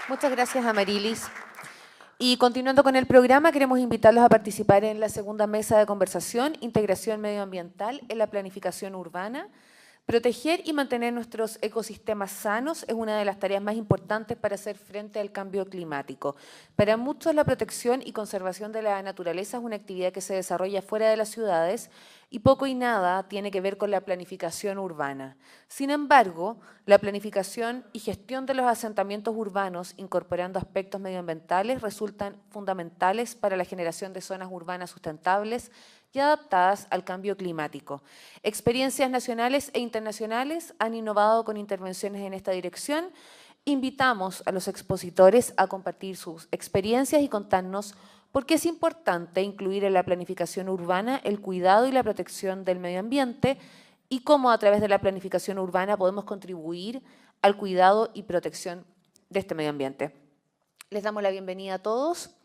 Muchas gracias, Amarilis. Y continuando con el programa, queremos invitarlos a participar en la segunda mesa de conversación, Integración Medioambiental en la Planificación Urbana. Proteger y mantener nuestros ecosistemas sanos es una de las tareas más importantes para hacer frente al cambio climático. Para muchos, la protección y conservación de la naturaleza es una actividad que se desarrolla fuera de las ciudades y poco y nada tiene que ver con la planificación urbana. Sin embargo, la planificación y gestión de los asentamientos urbanos, incorporando aspectos medioambientales, resultan fundamentales para la generación de zonas urbanas sustentables y adaptadas al cambio climático. Experiencias nacionales e internacionales han innovado con intervenciones en esta dirección. Invitamos a los expositores a compartir sus experiencias y contarnos por qué es importante incluir en la planificación urbana el cuidado y la protección del medio ambiente y cómo a través de la planificación urbana podemos contribuir al cuidado y protección de este medio ambiente. Les damos la bienvenida a todos.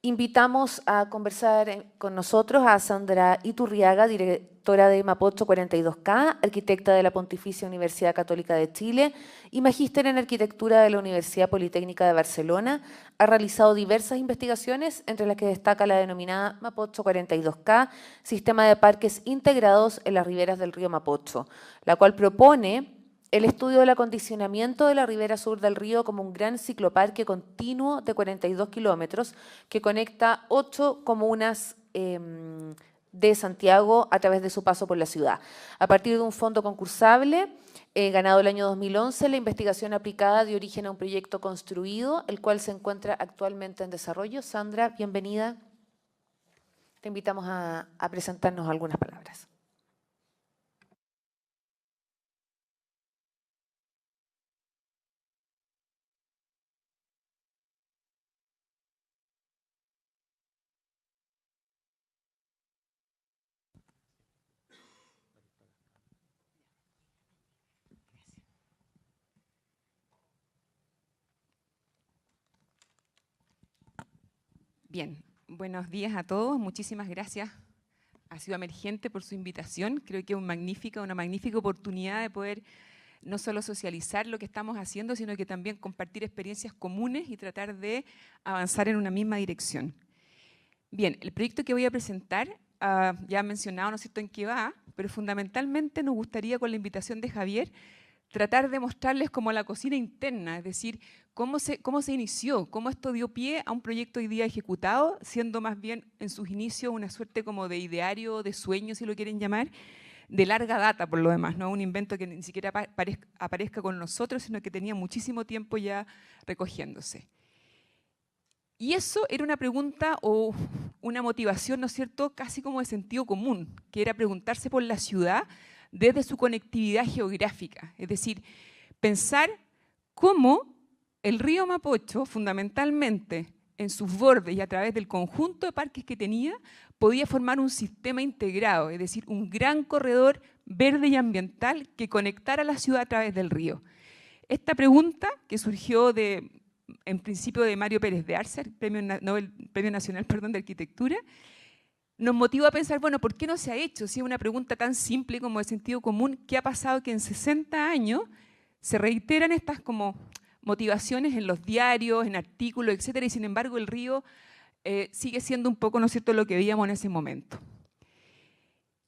Invitamos a conversar con nosotros a Sandra Iturriaga, directora de Mapocho 42K, arquitecta de la Pontificia Universidad Católica de Chile y magíster en arquitectura de la Universidad Politécnica de Barcelona. Ha realizado diversas investigaciones, entre las que destaca la denominada Mapocho 42K, Sistema de Parques Integrados en las Riberas del Río Mapocho, la cual propone el estudio del acondicionamiento de la ribera sur del río como un gran cicloparque continuo de 42 kilómetros que conecta 8 comunas de Santiago a través de su paso por la ciudad. A partir de un fondo concursable ganado el año 2011, la investigación aplicada dio origen a un proyecto construido, el cual se encuentra actualmente en desarrollo. Sandra, bienvenida. Te invitamos a presentarnos algunas palabras. Bien, buenos días a todos. Muchísimas gracias a Ciudad Emergente por su invitación. Creo que es una magnífica oportunidad de poder no solo socializar lo que estamos haciendo, sino que también compartir experiencias comunes y tratar de avanzar en una misma dirección. Bien, el proyecto que voy a presentar, ya he mencionado, ¿no es cierto?, en qué va, pero fundamentalmente nos gustaría, con la invitación de Javier, tratar de mostrarles como la cocina interna, es decir, cómo se inició, cómo esto dio pie a un proyecto hoy día ejecutado, siendo más bien en sus inicios una suerte como de ideario, de sueño, si lo quieren llamar, de larga data por lo demás, no un invento que ni siquiera aparezca con nosotros, sino que tenía muchísimo tiempo ya recogiéndose. Y eso era una pregunta o una motivación, ¿no es cierto?, casi como de sentido común, que era preguntarse por la ciudad desde su conectividad geográfica, es decir, pensar cómo el río Mapocho, fundamentalmente en sus bordes y a través del conjunto de parques que tenía, podía formar un sistema integrado, es decir, un gran corredor verde y ambiental que conectara la ciudad a través del río. Esta pregunta, que surgió en principio de Mario Pérez de Arce, Premio Nacional de Arquitectura, nos motivó a pensar, bueno, ¿por qué no se ha hecho? Si es una pregunta tan simple como de sentido común, ¿qué ha pasado que en 60 años se reiteran estas como motivaciones en los diarios, en artículos, etcétera, y sin embargo el río sigue siendo un poco, ¿no es cierto?, lo que veíamos en ese momento?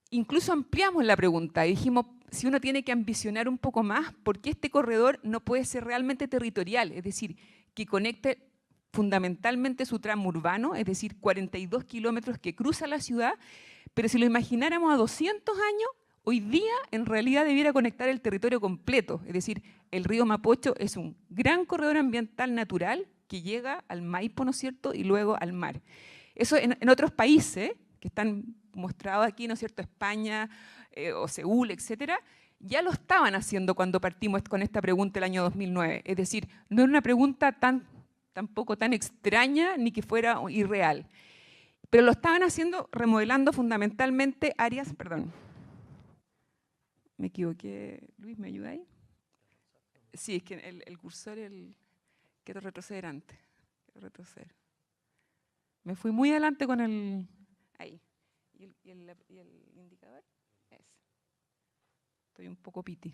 Incluso ampliamos la pregunta y dijimos, si uno tiene que ambicionar un poco más, ¿por qué este corredor no puede ser realmente territorial? Es decir, que conecte fundamentalmente su tramo urbano, es decir, 42 kilómetros que cruza la ciudad, pero si lo imagináramos a 200 años, hoy día en realidad debiera conectar el territorio completo, es decir, el río Mapocho es un gran corredor ambiental natural que llega al Maipo, ¿no es cierto?, y luego al mar. Eso en otros países, que están mostrados aquí, ¿no es cierto?, España o Seúl, etcétera, ya lo estaban haciendo cuando partimos con esta pregunta el año 2009. Es decir, no era una pregunta tampoco tan extraña ni que fuera irreal. Pero lo estaban haciendo remodelando fundamentalmente áreas, perdón, me equivoqué, Luis, ¿me ayuda ahí? Sí, es que el cursor, quiero retroceder antes, quiero retroceder. Me fui muy adelante con el, ahí, y el indicador, ese. Estoy un poco piti.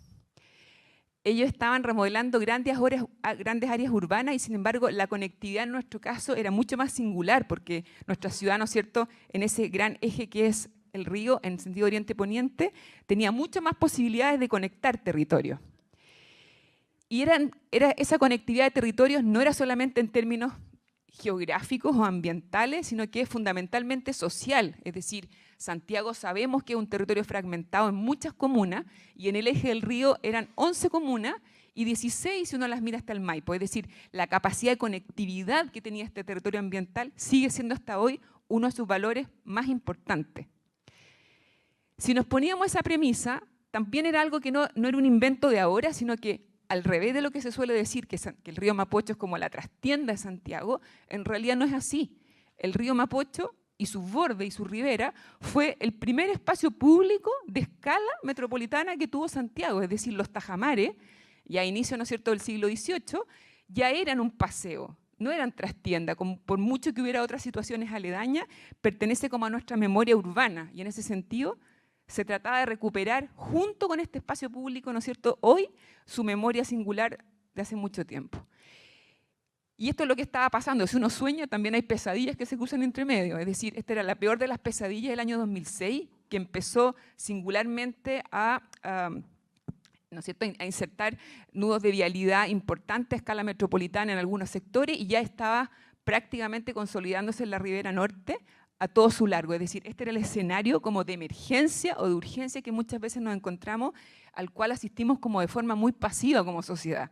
ellos estaban remodelando grandes áreas urbanas y, sin embargo, la conectividad en nuestro caso era mucho más singular, porque nuestra ciudad, ¿no es cierto?, en ese gran eje que es el río, en sentido oriente-poniente, tenía muchas más posibilidades de conectar territorios. Y esa conectividad de territorios no era solamente en términos geográficos o ambientales, sino que es fundamentalmente social. Es decir, Santiago sabemos que es un territorio fragmentado en muchas comunas, y en el eje del río eran 11 comunas y 16 si uno las mira hasta el Maipo. Es decir, la capacidad de conectividad que tenía este territorio ambiental sigue siendo hasta hoy uno de sus valores más importantes. Si nos poníamos esa premisa, también era algo que no era un invento de ahora, sino que, al revés de lo que se suele decir, que el río Mapocho es como la trastienda de Santiago, en realidad no es así. El río Mapocho y su borde y su ribera fue el primer espacio público de escala metropolitana que tuvo Santiago, es decir, los tajamares, ya a inicio, ¿no es cierto?, del siglo XVIII, ya eran un paseo, no eran trastienda, por mucho que hubiera otras situaciones aledañas, pertenece como a nuestra memoria urbana, y en ese sentido se trataba de recuperar, junto con este espacio público, ¿no es cierto?, hoy, su memoria singular de hace mucho tiempo. Y esto es lo que estaba pasando. Si uno sueña, también hay pesadillas que se cruzan entre medio. Es decir, esta era la peor de las pesadillas del año 2006, que empezó singularmente ¿no es cierto?, a insertar nudos de vialidad importantes a escala metropolitana en algunos sectores, y ya estaba prácticamente consolidándose en la ribera norte, a todo su largo. Es decir, este era el escenario como de emergencia o de urgencia que muchas veces nos encontramos, al cual asistimos como de forma muy pasiva como sociedad.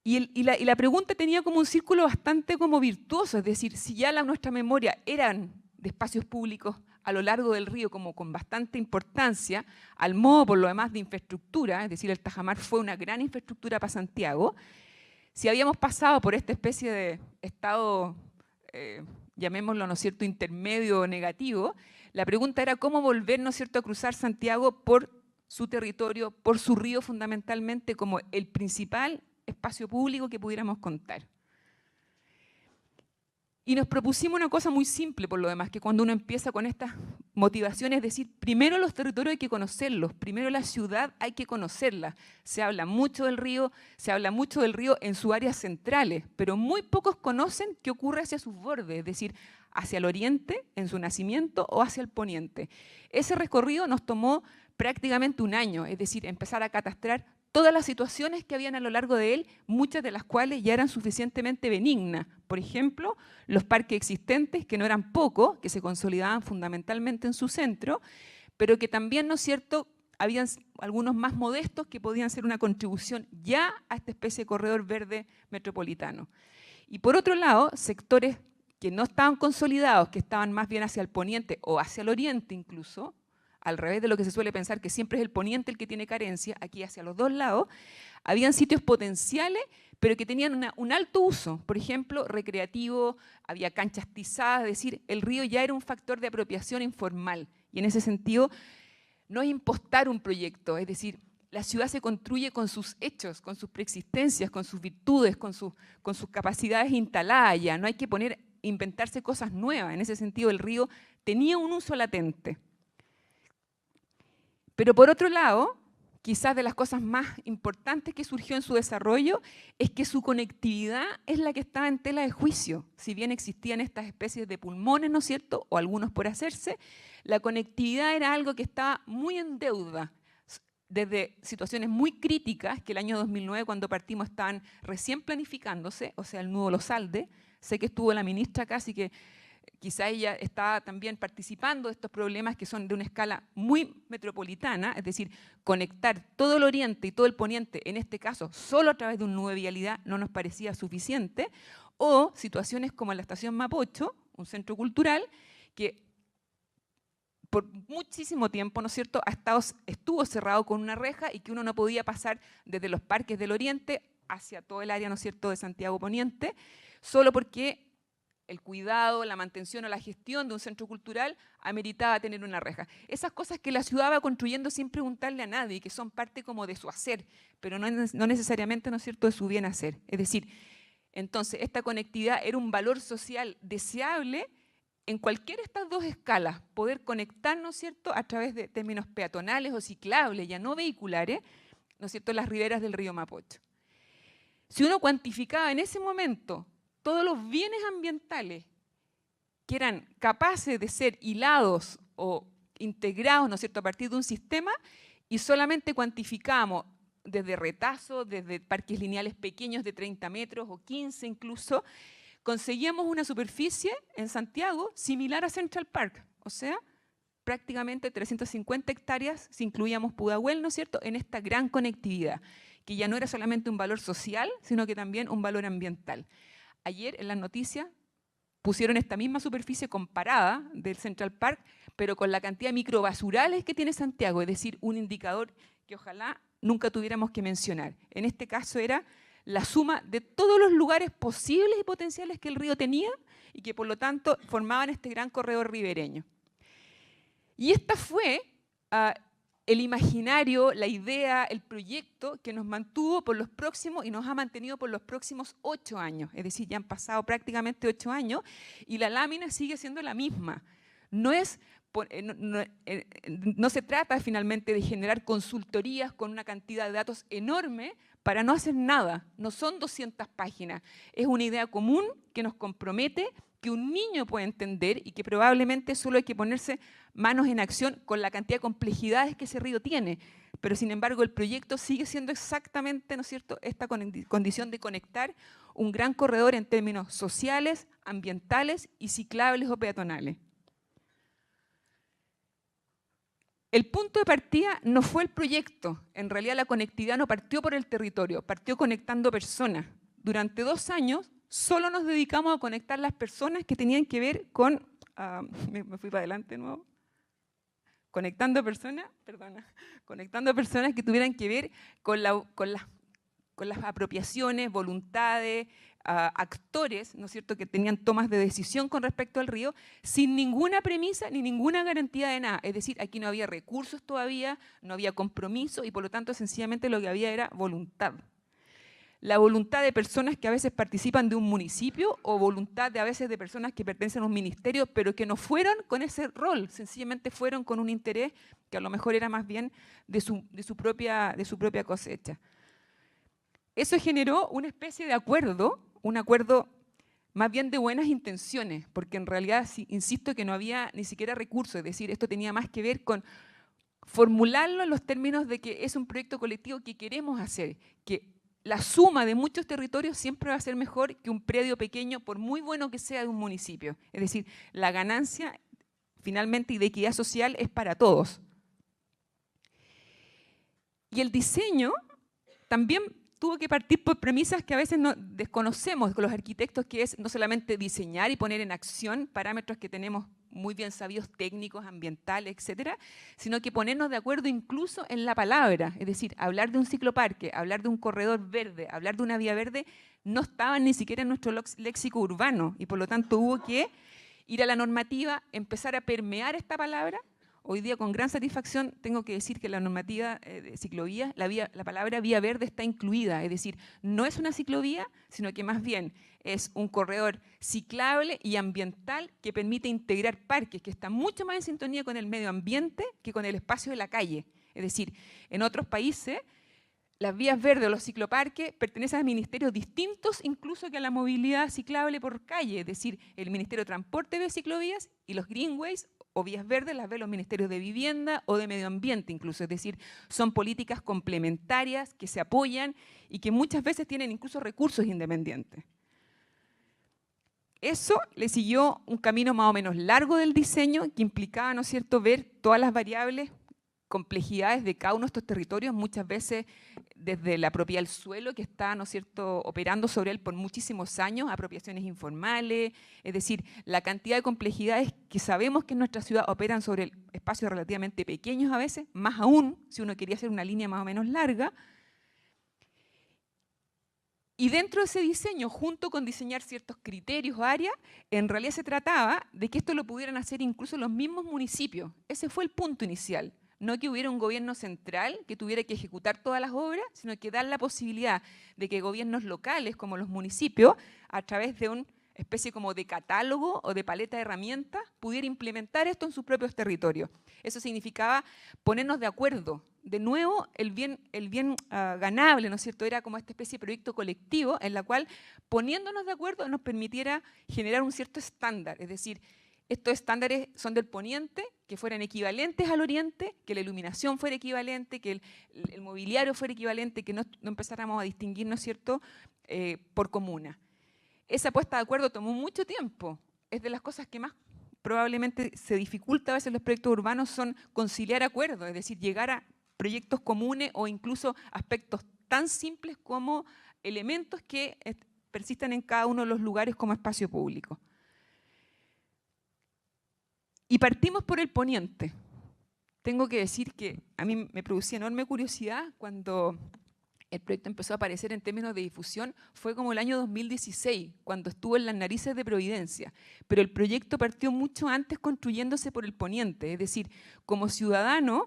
Y la pregunta tenía como un círculo bastante como virtuoso, es decir, si ya nuestra memoria eran de espacios públicos a lo largo del río como con bastante importancia, al modo por lo demás de infraestructura, es decir, el Tajamar fue una gran infraestructura para Santiago, si habíamos pasado por esta especie de estado llamémoslo, ¿no es cierto?, intermedio o negativo, la pregunta era cómo volver, ¿no es cierto?, a cruzar Santiago por su territorio, por su río fundamentalmente, como el principal espacio público que pudiéramos contar. Y nos propusimos una cosa muy simple, por lo demás, que cuando uno empieza con estas motivaciones, es decir, primero los territorios hay que conocerlos, primero la ciudad hay que conocerla. Se habla mucho del río en sus áreas centrales, pero muy pocos conocen qué ocurre hacia sus bordes, es decir, hacia el oriente, en su nacimiento, o hacia el poniente. Ese recorrido nos tomó prácticamente un año, es decir, empezar a catastrar todas las situaciones que habían a lo largo de él, muchas de las cuales ya eran suficientemente benignas. Por ejemplo, los parques existentes, que no eran pocos, que se consolidaban fundamentalmente en su centro, pero que también, ¿no es cierto?, habían algunos más modestos que podían ser una contribución ya a esta especie de corredor verde metropolitano. Y por otro lado, sectores que no estaban consolidados, que estaban más bien hacia el poniente o hacia el oriente incluso, al revés de lo que se suele pensar, que siempre es el poniente el que tiene carencia, aquí hacia los dos lados, habían sitios potenciales, pero que tenían un alto uso, por ejemplo, recreativo, había canchas tizadas, es decir, el río ya era un factor de apropiación informal, y en ese sentido no es impostar un proyecto, es decir, la ciudad se construye con sus hechos, con sus preexistencias, con sus virtudes, con sus capacidades instaladas ya, no hay que inventarse cosas nuevas, en ese sentido el río tenía un uso latente. Pero por otro lado, quizás de las cosas más importantes que surgió en su desarrollo es que su conectividad es la que estaba en tela de juicio. Si bien existían estas especies de pulmones, ¿no es cierto?, o algunos por hacerse, la conectividad era algo que estaba muy en deuda. Desde situaciones muy críticas, que el año 2009 cuando partimos estaban recién planificándose, o sea, el nudo Los Aldes, sé que estuvo la ministra acá, así que quizá ella está también participando de estos problemas que son de una escala muy metropolitana, es decir, conectar todo el oriente y todo el poniente, en este caso solo a través de un nudo de vialidad, no nos parecía suficiente, o situaciones como en la estación Mapocho, un centro cultural, que por muchísimo tiempo, ¿no es cierto?, estuvo cerrado con una reja y que uno no podía pasar desde los parques del oriente hacia todo el área, ¿no es cierto?, de Santiago Poniente, solo porque el cuidado, la mantención o la gestión de un centro cultural ameritaba tener una reja. Esas cosas que la ciudad va construyendo sin preguntarle a nadie, que son parte como de su hacer, pero no necesariamente, ¿no es cierto?, de su bien hacer. Es decir, entonces esta conectividad era un valor social deseable en cualquiera de estas dos escalas, poder conectar, ¿no es cierto?, a través de términos peatonales o ciclables, ya no vehiculares, ¿no es cierto?, las riberas del río Mapocho. Si uno cuantificaba en ese momento todos los bienes ambientales que eran capaces de ser hilados o integrados, ¿no es cierto?, a partir de un sistema, y solamente cuantificamos desde retazos, desde parques lineales pequeños de 30 metros o 15 incluso, conseguíamos una superficie en Santiago similar a Central Park, o sea, prácticamente 350 hectáreas si incluíamos Pudahuel, ¿no es cierto?, en esta gran conectividad, que ya no era solamente un valor social, sino que también un valor ambiental. Ayer en las noticias pusieron esta misma superficie comparada del Central Park, pero con la cantidad de microbasurales que tiene Santiago, es decir, un indicador que ojalá nunca tuviéramos que mencionar. En este caso era la suma de todos los lugares posibles y potenciales que el río tenía y que por lo tanto formaban este gran corredor ribereño. Y esta fue el imaginario, la idea, el proyecto que nos mantuvo por los próximos y nos ha mantenido por los próximos 8 años. Es decir, ya han pasado prácticamente 8 años y la lámina sigue siendo la misma. No se trata finalmente de generar consultorías con una cantidad de datos enorme para no hacer nada. No son 200 páginas. Es una idea común que nos compromete, que un niño puede entender y que probablemente solo hay que ponerse manos en acción con la cantidad de complejidades que ese río tiene. Pero sin embargo el proyecto sigue siendo exactamente, ¿no es cierto?, esta condición de conectar un gran corredor en términos sociales, ambientales y ciclables o peatonales. El punto de partida no fue el proyecto, en realidad la conectividad no partió por el territorio, partió conectando personas. Durante 2 años solo nos dedicamos a conectar las personas que tenían que ver con, me fui para adelante de nuevo, conectando personas que tuvieran que ver con las apropiaciones, voluntades, actores, ¿no es cierto?, que tenían tomas de decisión con respecto al río, sin ninguna premisa ni ninguna garantía de nada. Es decir, aquí no había recursos todavía, no había compromiso y por lo tanto sencillamente lo que había era voluntad. La voluntad de personas que a veces participan de un municipio o voluntad de a veces de personas que pertenecen a un ministerio, pero que no fueron con ese rol, sencillamente fueron con un interés que a lo mejor era más bien de su propia cosecha. Eso generó una especie de acuerdo, un acuerdo más bien de buenas intenciones, porque en realidad, insisto, que no había ni siquiera recursos, es decir, esto tenía más que ver con formularlo en los términos de que es un proyecto colectivo que queremos hacer, que la suma de muchos territorios siempre va a ser mejor que un predio pequeño, por muy bueno que sea de un municipio. Es decir, la ganancia finalmente y de equidad social es para todos. Y el diseño también tuvo que partir por premisas que a veces no desconocemos con los arquitectos, que es no solamente diseñar y poner en acción parámetros que tenemos muy bien sabidos técnicos, ambientales, etcétera, sino que ponernos de acuerdo incluso en la palabra. Es decir, hablar de un cicloparque, hablar de un corredor verde, hablar de una vía verde, no estaban ni siquiera en nuestro léxico urbano y por lo tanto hubo que ir a la normativa, empezar a permear esta palabra. Hoy día con gran satisfacción tengo que decir que la normativa de ciclovías, la palabra vía verde está incluida, es decir, no es una ciclovía, sino que más bien es un corredor ciclable y ambiental que permite integrar parques, que están mucho más en sintonía con el medio ambiente que con el espacio de la calle. Es decir, en otros países las vías verdes o los cicloparques pertenecen a ministerios distintos incluso que a la movilidad ciclable por calle, es decir, el Ministerio de Transporte ve ciclovías y los greenways o vías verdes las ven los ministerios de vivienda o de medio ambiente incluso, es decir, son políticas complementarias que se apoyan y que muchas veces tienen incluso recursos independientes. Eso le siguió un camino más o menos largo del diseño que implicaba, ¿no es cierto?, ver todas las variables, complejidades de cada uno de estos territorios, muchas veces desde la propiedad del suelo que está, ¿no es cierto?, operando sobre él por muchísimos años, apropiaciones informales, es decir, la cantidad de complejidades que sabemos que en nuestra ciudad operan sobre espacios relativamente pequeños a veces, más aún si uno quería hacer una línea más o menos larga. Y dentro de ese diseño, junto con diseñar ciertos criterios o áreas, en realidad se trataba de que esto lo pudieran hacer incluso los mismos municipios. Ese fue el punto inicial. No que hubiera un gobierno central que tuviera que ejecutar todas las obras, sino que dar la posibilidad de que gobiernos locales, como los municipios, a través de un especie como de catálogo o de paleta de herramientas, pudiera implementar esto en sus propios territorios. Eso significaba ponernos de acuerdo. De nuevo, el bien ganable, ¿no es cierto?, era como esta especie de proyecto colectivo en la cual, poniéndonos de acuerdo, nos permitiera generar un cierto estándar. Es decir, estos estándares son del poniente, que fueran equivalentes al oriente, que la iluminación fuera equivalente, que el mobiliario fuera equivalente, que no empezáramos a distinguir, ¿no es cierto?, por comuna. Esa puesta de acuerdo tomó mucho tiempo. Es de las cosas que más probablemente se dificulta a veces en los proyectos urbanos, son conciliar acuerdos, es decir, llegar a proyectos comunes o incluso aspectos tan simples como elementos que persistan en cada uno de los lugares como espacio público. Y partimos por el poniente. Tengo que decir que a mí me producía enorme curiosidad cuando el proyecto empezó a aparecer en términos de difusión, fue como el año 2016, cuando estuvo en las narices de Providencia. Pero el proyecto partió mucho antes construyéndose por el poniente. Es decir, como ciudadanos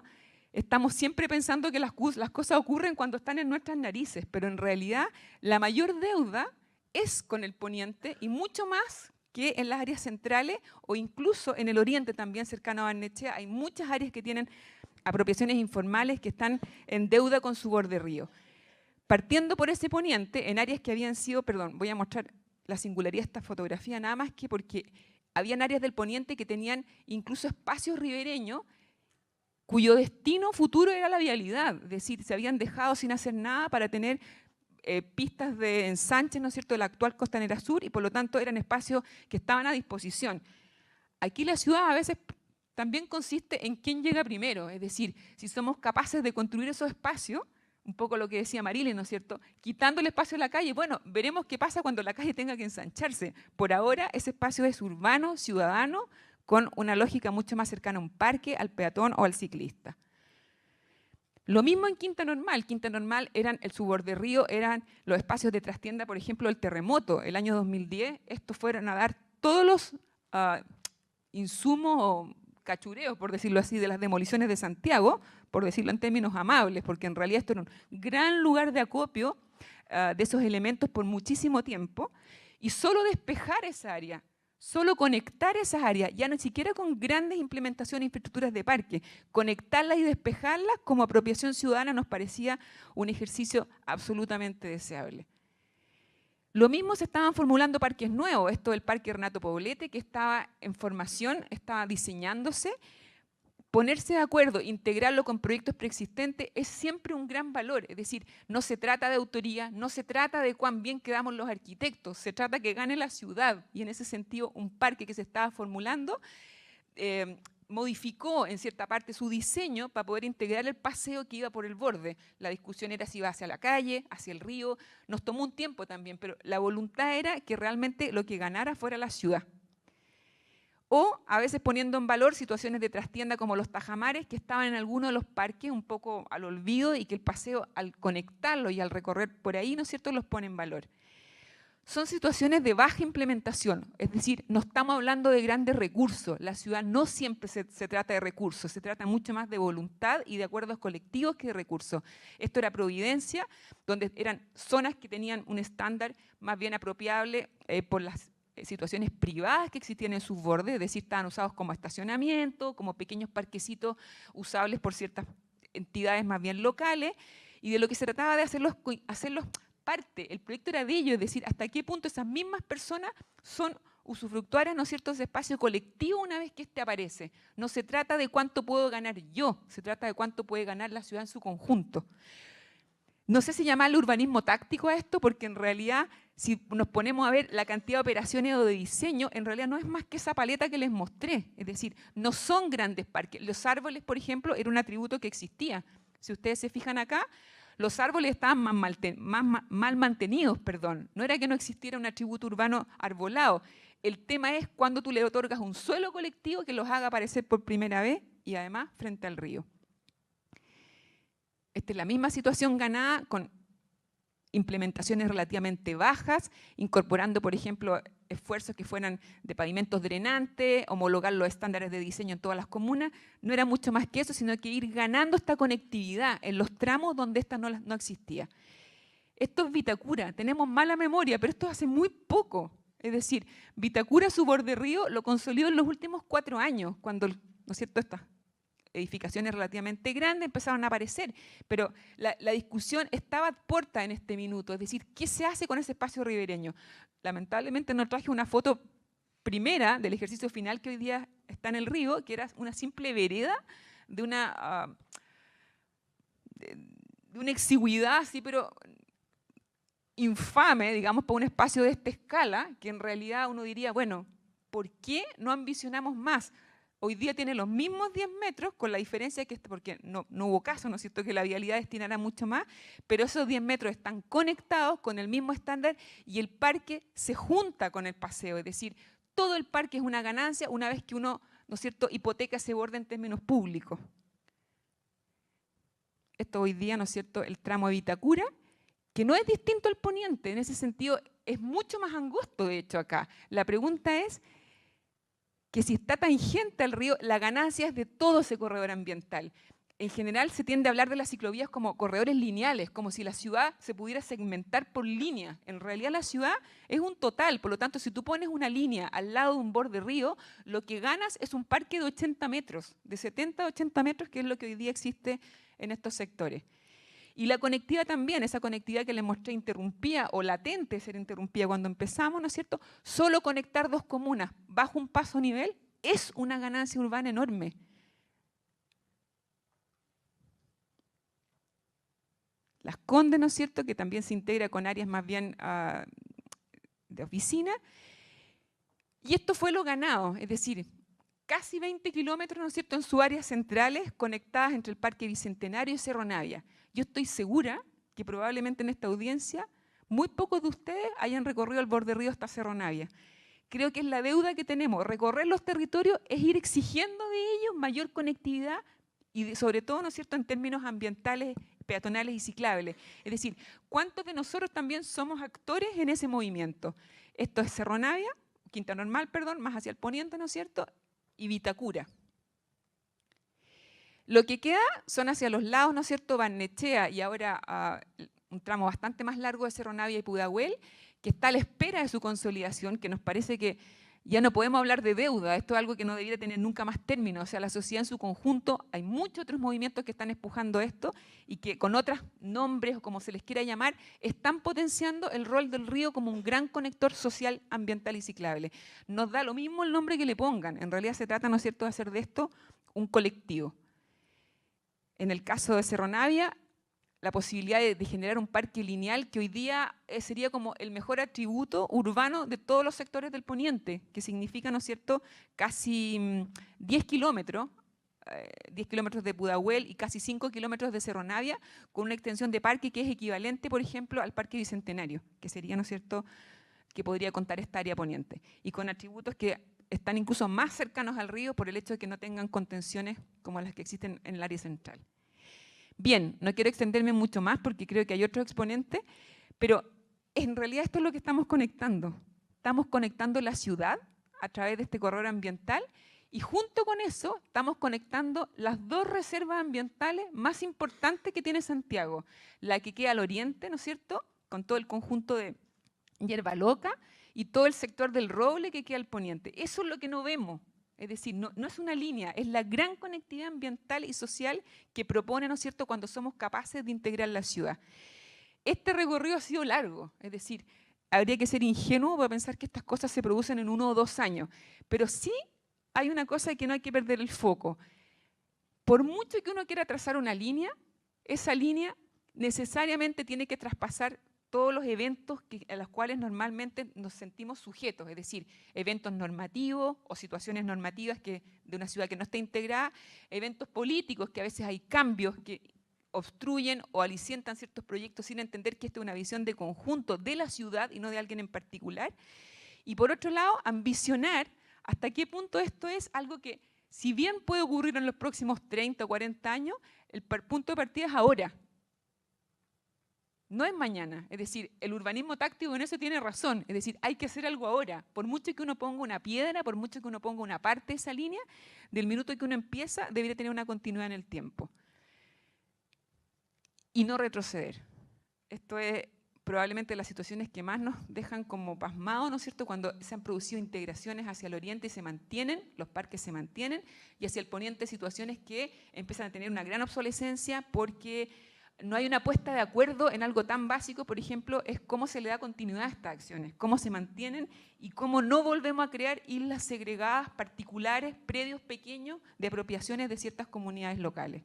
estamos siempre pensando que las cosas ocurren cuando están en nuestras narices, pero en realidad la mayor deuda es con el poniente y mucho más que en las áreas centrales o incluso en el oriente también cercano a Barnechea. Hay muchas áreas que tienen apropiaciones informales que están en deuda con su borde río. Partiendo por ese poniente, en áreas que habían sido, perdón, voy a mostrar la singularidad de esta fotografía, nada más que porque habían áreas del poniente que tenían incluso espacios ribereños cuyo destino futuro era la vialidad, es decir, se habían dejado sin hacer nada para tener pistas de ensanche, ¿no es cierto?, de la actual Costanera Sur, y por lo tanto eran espacios que estaban a disposición. Aquí la ciudad a veces también consiste en quién llega primero, es decir, si somos capaces de construir esos espacios, un poco lo que decía Marilyn, ¿no es cierto?, quitando el espacio de la calle. Bueno, veremos qué pasa cuando la calle tenga que ensancharse. Por ahora, ese espacio es urbano, ciudadano, con una lógica mucho más cercana a un parque, al peatón o al ciclista. Lo mismo en Quinta Normal. Quinta Normal eran el suborde río, eran los espacios de trastienda, por ejemplo, el terremoto, el año 2010. Estos fueron a dar todos los insumos o cachureos, por decirlo así, de las demoliciones de Santiago, por decirlo en términos amables, porque en realidad esto era un gran lugar de acopio de esos elementos por muchísimo tiempo, y solo despejar esa área, solo conectar esas áreas, ya no siquiera con grandes implementaciones e infraestructuras de parque, conectarlas y despejarlas como apropiación ciudadana nos parecía un ejercicio absolutamente deseable. Lo mismo se estaban formulando parques nuevos, esto del Parque Renato Poblete, que estaba en formación, estaba diseñándose. Ponerse de acuerdo, integrarlo con proyectos preexistentes es siempre un gran valor, es decir, no se trata de autoría, no se trata de cuán bien quedamos los arquitectos, se trata que gane la ciudad, y en ese sentido un parque que se estaba formulando modificó en cierta parte su diseño para poder integrar el paseo que iba por el borde. La discusión era si iba hacia la calle, hacia el río, nos tomó un tiempo también, pero la voluntad era que realmente lo que ganara fuera la ciudad. O a veces poniendo en valor situaciones de trastienda como los tajamares que estaban en algunos de los parques un poco al olvido y que el paseo al conectarlo y al recorrer por ahí, ¿no es cierto?, los pone en valor. Son situaciones de baja implementación, es decir, no estamos hablando de grandes recursos. La ciudad no siempre se trata de recursos, se trata mucho más de voluntad y de acuerdos colectivos que de recursos. Esto era Providencia, donde eran zonas que tenían un estándar más bien apropiable por las situaciones privadas que existían en sus bordes, es decir, estaban usados como estacionamiento, como pequeños parquecitos usables por ciertas entidades más bien locales, y de lo que se trataba de hacerlos parte, el proyecto era de ello, es decir, hasta qué punto esas mismas personas son usufructuarias, ¿no es cierto?, de espacio colectivo una vez que este aparece. No se trata de cuánto puedo ganar yo, se trata de cuánto puede ganar la ciudad en su conjunto. No sé si llamarle urbanismo táctico a esto, porque en realidad, si nos ponemos a ver la cantidad de operaciones o de diseño, en realidad no es más que esa paleta que les mostré. Es decir, no son grandes parques. Los árboles, por ejemplo, era un atributo que existía. Si ustedes se fijan acá, los árboles estaban mal mantenidos, perdón. No era que no existiera un atributo urbano arbolado. El tema es cuando tú le otorgas un suelo colectivo que los haga aparecer por primera vez y además frente al río. Esta es la misma situación ganada con implementaciones relativamente bajas, incorporando, por ejemplo, esfuerzos que fueran de pavimentos drenantes, homologar los estándares de diseño en todas las comunas. No era mucho más que eso, sino que ir ganando esta conectividad en los tramos donde esta no existía. Esto es Vitacura, tenemos mala memoria, pero esto hace muy poco. Es decir, Vitacura, su borde río, lo consolidó en los últimos 4 años, cuando, ¿no es cierto?, estas edificaciones relativamente grandes empezaron a aparecer, pero la discusión estaba puesta en este minuto, es decir, ¿qué se hace con ese espacio ribereño? Lamentablemente no traje una foto primera del ejercicio final que hoy día está en el río, que era una simple vereda de una exigüidad así, pero infame, digamos, para un espacio de esta escala, que en realidad uno diría, bueno, ¿por qué no ambicionamos más? Hoy día tiene los mismos 10 metros, con la diferencia que, porque no hubo caso, ¿no es cierto?, que la vialidad destinara mucho más, pero esos 10 metros están conectados con el mismo estándar y el parque se junta con el paseo, es decir, todo el parque es una ganancia una vez que uno, ¿no es cierto?, hipoteca ese borde en términos públicos. Esto hoy día, ¿no es cierto?, el tramo de Vitacura, que no es distinto al poniente, en ese sentido es mucho más angosto, de hecho, acá. La pregunta es que si está tangente al río, la ganancia es de todo ese corredor ambiental. En general se tiende a hablar de las ciclovías como corredores lineales, como si la ciudad se pudiera segmentar por línea. En realidad la ciudad es un total, por lo tanto, si tú pones una línea al lado de un borde río, lo que ganas es un parque de 80 metros, de 70 a 80 metros, que es lo que hoy día existe en estos sectores. Y la conectividad también, esa conectividad que les mostré interrumpía o latente ser interrumpida cuando empezamos, ¿no es cierto? Solo conectar 2 comunas bajo un paso nivel es una ganancia urbana enorme. Las Condes, ¿no es cierto?, que también se integra con áreas más bien de oficina. Y esto fue lo ganado, es decir, casi 20 kilómetros, ¿no es cierto?, en sus áreas centrales conectadas entre el Parque Bicentenario y Cerro Navia. Yo estoy segura que probablemente en esta audiencia muy pocos de ustedes hayan recorrido el borde río hasta Cerro Navia. Creo que es la deuda que tenemos. Recorrer los territorios es ir exigiendo de ellos mayor conectividad y sobre todo, ¿no es cierto?, en términos ambientales, peatonales y ciclables. Es decir, ¿cuántos de nosotros también somos actores en ese movimiento? Esto es Cerro Navia, Quinta Normal, perdón, más hacia el poniente, ¿no es cierto?, y Vitacura. Lo que queda son hacia los lados, ¿no es cierto?, Barnechea y ahora un tramo bastante más largo de Cerro Navia y Pudahuel, que está a la espera de su consolidación, que nos parece que ya no podemos hablar de deuda, esto es algo que no debería tener nunca más término, o sea, la sociedad en su conjunto, hay muchos otros movimientos que están empujando esto y que con otros nombres o como se les quiera llamar, están potenciando el rol del río como un gran conector social, ambiental y ciclable. Nos da lo mismo el nombre que le pongan, en realidad se trata, ¿no es cierto?, de hacer de esto un colectivo. En el caso de Cerro Navia, la posibilidad de generar un parque lineal que hoy día sería como el mejor atributo urbano de todos los sectores del poniente, que significa, ¿no es cierto?, casi 10 kilómetros de Pudahuel y casi 5 kilómetros de Cerro Navia, con una extensión de parque que es equivalente, por ejemplo, al Parque Bicentenario, que sería, ¿no es cierto?, que podría contar esta área poniente, y con atributos que están incluso más cercanos al río por el hecho de que no tengan contenciones como las que existen en el área central. Bien, no quiero extenderme mucho más porque creo que hay otros exponentes, pero en realidad esto es lo que estamos conectando. Estamos conectando la ciudad a través de este corredor ambiental y junto con eso estamos conectando las 2 reservas ambientales más importantes que tiene Santiago. La que queda al oriente, ¿no es cierto?, con todo el conjunto de hierba loca y todo el sector del roble que queda al poniente. Eso es lo que no vemos. Es decir, no es una línea, es la gran conectividad ambiental y social que propone, ¿no es cierto?, cuando somos capaces de integrar la ciudad. Este recorrido ha sido largo, es decir, habría que ser ingenuo para pensar que estas cosas se producen en 1 o 2 años, pero sí hay una cosa que no hay que perder el foco. Por mucho que uno quiera trazar una línea, esa línea necesariamente tiene que traspasar todos los eventos a los cuales normalmente nos sentimos sujetos, es decir, eventos normativos o situaciones normativas de una ciudad que no está integrada, eventos políticos, que a veces hay cambios que obstruyen o alicientan ciertos proyectos sin entender que esto es una visión de conjunto de la ciudad y no de alguien en particular. Y por otro lado, ambicionar hasta qué punto esto es algo que, si bien puede ocurrir en los próximos 30 o 40 años, el punto de partida es ahora. No es mañana, es decir, el urbanismo táctico en eso tiene razón, es decir, hay que hacer algo ahora, por mucho que uno ponga una piedra, por mucho que uno ponga una parte de esa línea, del minuto que uno empieza debería tener una continuidad en el tiempo. Y no retroceder. Esto es probablemente las situaciones que más nos dejan como pasmados, ¿no es cierto?, cuando se han producido integraciones hacia el oriente y se mantienen, los parques se mantienen, y hacia el poniente situaciones que empiezan a tener una gran obsolescencia porque no hay una puesta de acuerdo en algo tan básico, por ejemplo, es cómo se le da continuidad a estas acciones, cómo se mantienen y cómo no volvemos a crear islas segregadas particulares, predios pequeños de apropiaciones de ciertas comunidades locales.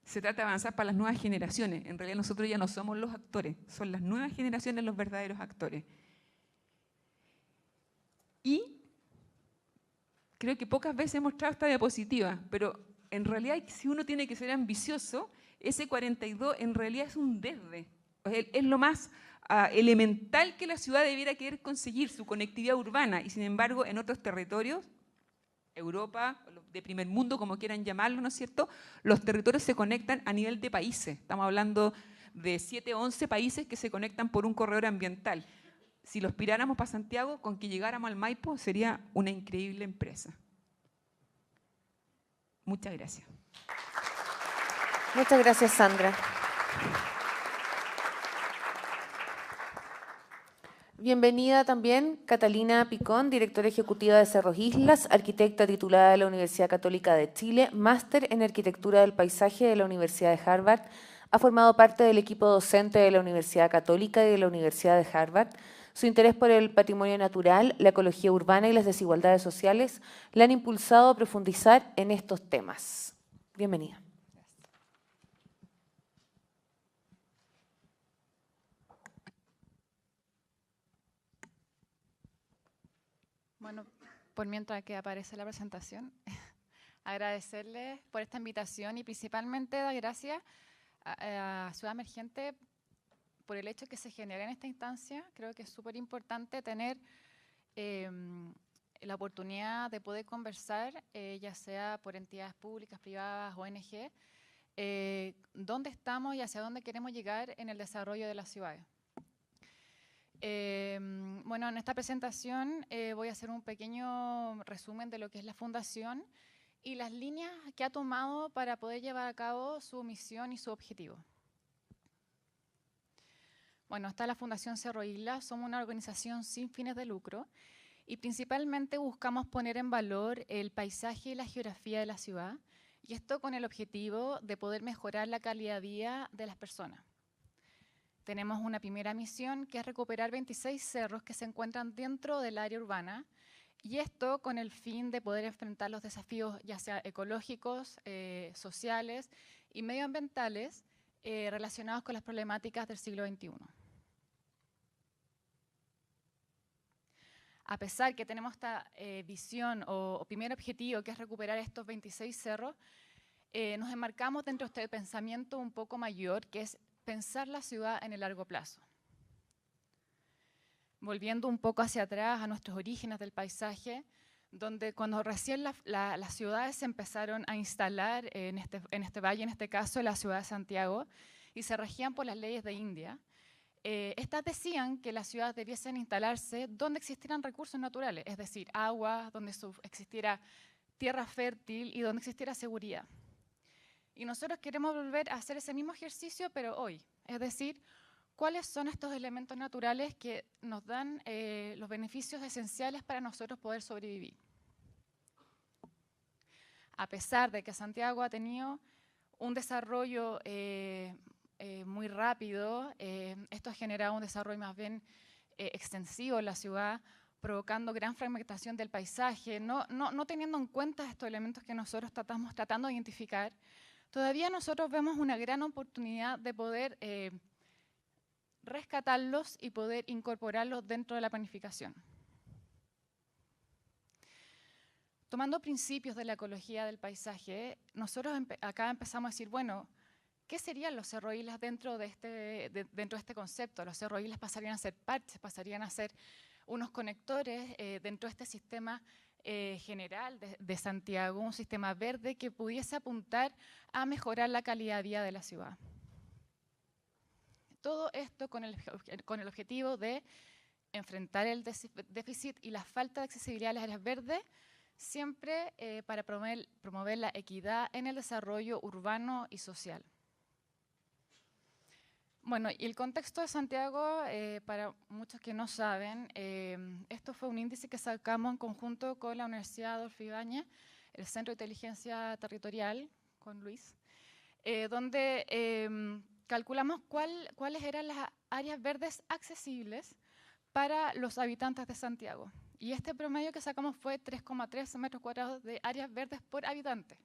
Se trata de avanzar para las nuevas generaciones. En realidad nosotros ya no somos los actores, son las nuevas generaciones los verdaderos actores. Y creo que pocas veces he mostrado esta diapositiva, pero en realidad si uno tiene que ser ambicioso, ese 42 en realidad es un desde. Es lo más elemental que la ciudad debiera querer conseguir, su conectividad urbana, y sin embargo en otros territorios, Europa, de primer mundo, como quieran llamarlo, ¿no es cierto?, los territorios se conectan a nivel de países. Estamos hablando de 7 o 11 países que se conectan por un corredor ambiental. Si lo aspiráramos para Santiago, con que llegáramos al Maipo, sería una increíble empresa. Muchas gracias. Muchas gracias, Sandra. Bienvenida también Catalina Picón, directora ejecutiva de Cerros Islas, arquitecta titulada de la Universidad Católica de Chile, máster en Arquitectura del Paisaje de la Universidad de Harvard. Ha formado parte del equipo docente de la Universidad Católica y de la Universidad de Harvard. Su interés por el patrimonio natural, la ecología urbana y las desigualdades sociales la han impulsado a profundizar en estos temas. Bienvenida. Bueno, por mientras que aparece la presentación, agradecerles por esta invitación y principalmente dar gracias a Ciudad Emergente por el hecho que se genere en esta instancia. Creo que es súper importante tener la oportunidad de poder conversar, ya sea por entidades públicas, privadas, ONG, dónde estamos y hacia dónde queremos llegar en el desarrollo de las ciudades. Bueno, en esta presentación voy a hacer un pequeño resumen de lo que es la Fundación y las líneas que ha tomado para poder llevar a cabo su misión y su objetivo. Bueno, está la Fundación Cerro Islas, somos una organización sin fines de lucro y principalmente buscamos poner en valor el paisaje y la geografía de la ciudad, y esto con el objetivo de poder mejorar la calidad de vida de las personas. Tenemos una primera misión que es recuperar 26 cerros que se encuentran dentro del área urbana, y esto con el fin de poder enfrentar los desafíos ya sea ecológicos, sociales y medioambientales relacionados con las problemáticas del siglo XXI. A pesar que tenemos esta visión o primer objetivo que es recuperar estos 26 cerros, nos enmarcamos dentro de este pensamiento un poco mayor que es pensar la ciudad en el largo plazo. Volviendo un poco hacia atrás a nuestros orígenes del paisaje, donde cuando recién las ciudades se empezaron a instalar en este valle, en este caso en la ciudad de Santiago, y se regían por las leyes de India, estas decían que las ciudades debiesen instalarse donde existieran recursos naturales, es decir, agua, donde existiera tierra fértil y donde existiera seguridad. Y nosotros queremos volver a hacer ese mismo ejercicio, pero hoy. Es decir, ¿cuáles son estos elementos naturales que nos dan los beneficios esenciales para nosotros poder sobrevivir? A pesar de que Santiago ha tenido un desarrollo muy rápido, esto ha generado un desarrollo más bien extensivo en la ciudad, provocando gran fragmentación del paisaje, no teniendo en cuenta estos elementos que nosotros estamos tratando de identificar. Todavía nosotros vemos una gran oportunidad de poder rescatarlos y poder incorporarlos dentro de la planificación. Tomando principios de la ecología del paisaje, nosotros acá empezamos a decir, bueno, ¿qué serían los Cerro Islas dentro de este concepto? Los Cerro Islas pasarían a ser parches, pasarían a ser unos conectores dentro de este sistema general de Santiago, un sistema verde que pudiese apuntar a mejorar la calidad de vida de la ciudad. Todo esto con el objetivo de enfrentar el déficit y la falta de accesibilidad a las áreas verdes, siempre para promover la equidad en el desarrollo urbano y social. Bueno, y el contexto de Santiago, para muchos que no saben, esto fue un índice que sacamos en conjunto con la Universidad Adolfo Ibáñez, el Centro de Inteligencia Territorial, con Luis, donde calculamos cuáles eran las áreas verdes accesibles para los habitantes de Santiago. Y este promedio que sacamos fue 3,3 metros cuadrados de áreas verdes por habitante.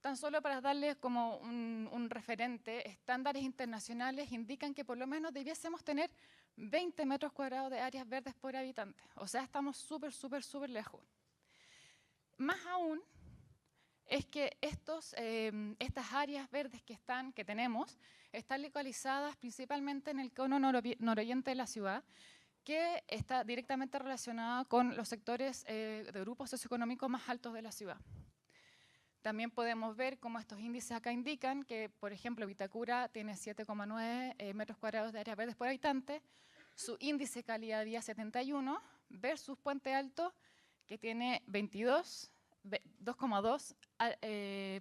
Tan solo para darles como un referente, estándares internacionales indican que por lo menos debiésemos tener 20 metros cuadrados de áreas verdes por habitante. O sea, estamos súper, súper, súper lejos. Más aún es que estas áreas verdes que tenemos están localizadas principalmente en el cono nororiente de la ciudad, que está directamente relacionada con los sectores de grupos socioeconómicos más altos de la ciudad. También podemos ver cómo estos índices acá indican que, por ejemplo, Vitacura tiene 7,9 metros cuadrados de áreas verdes por habitante, su índice de calidad de vida 71, versus Puente Alto, que tiene 2,2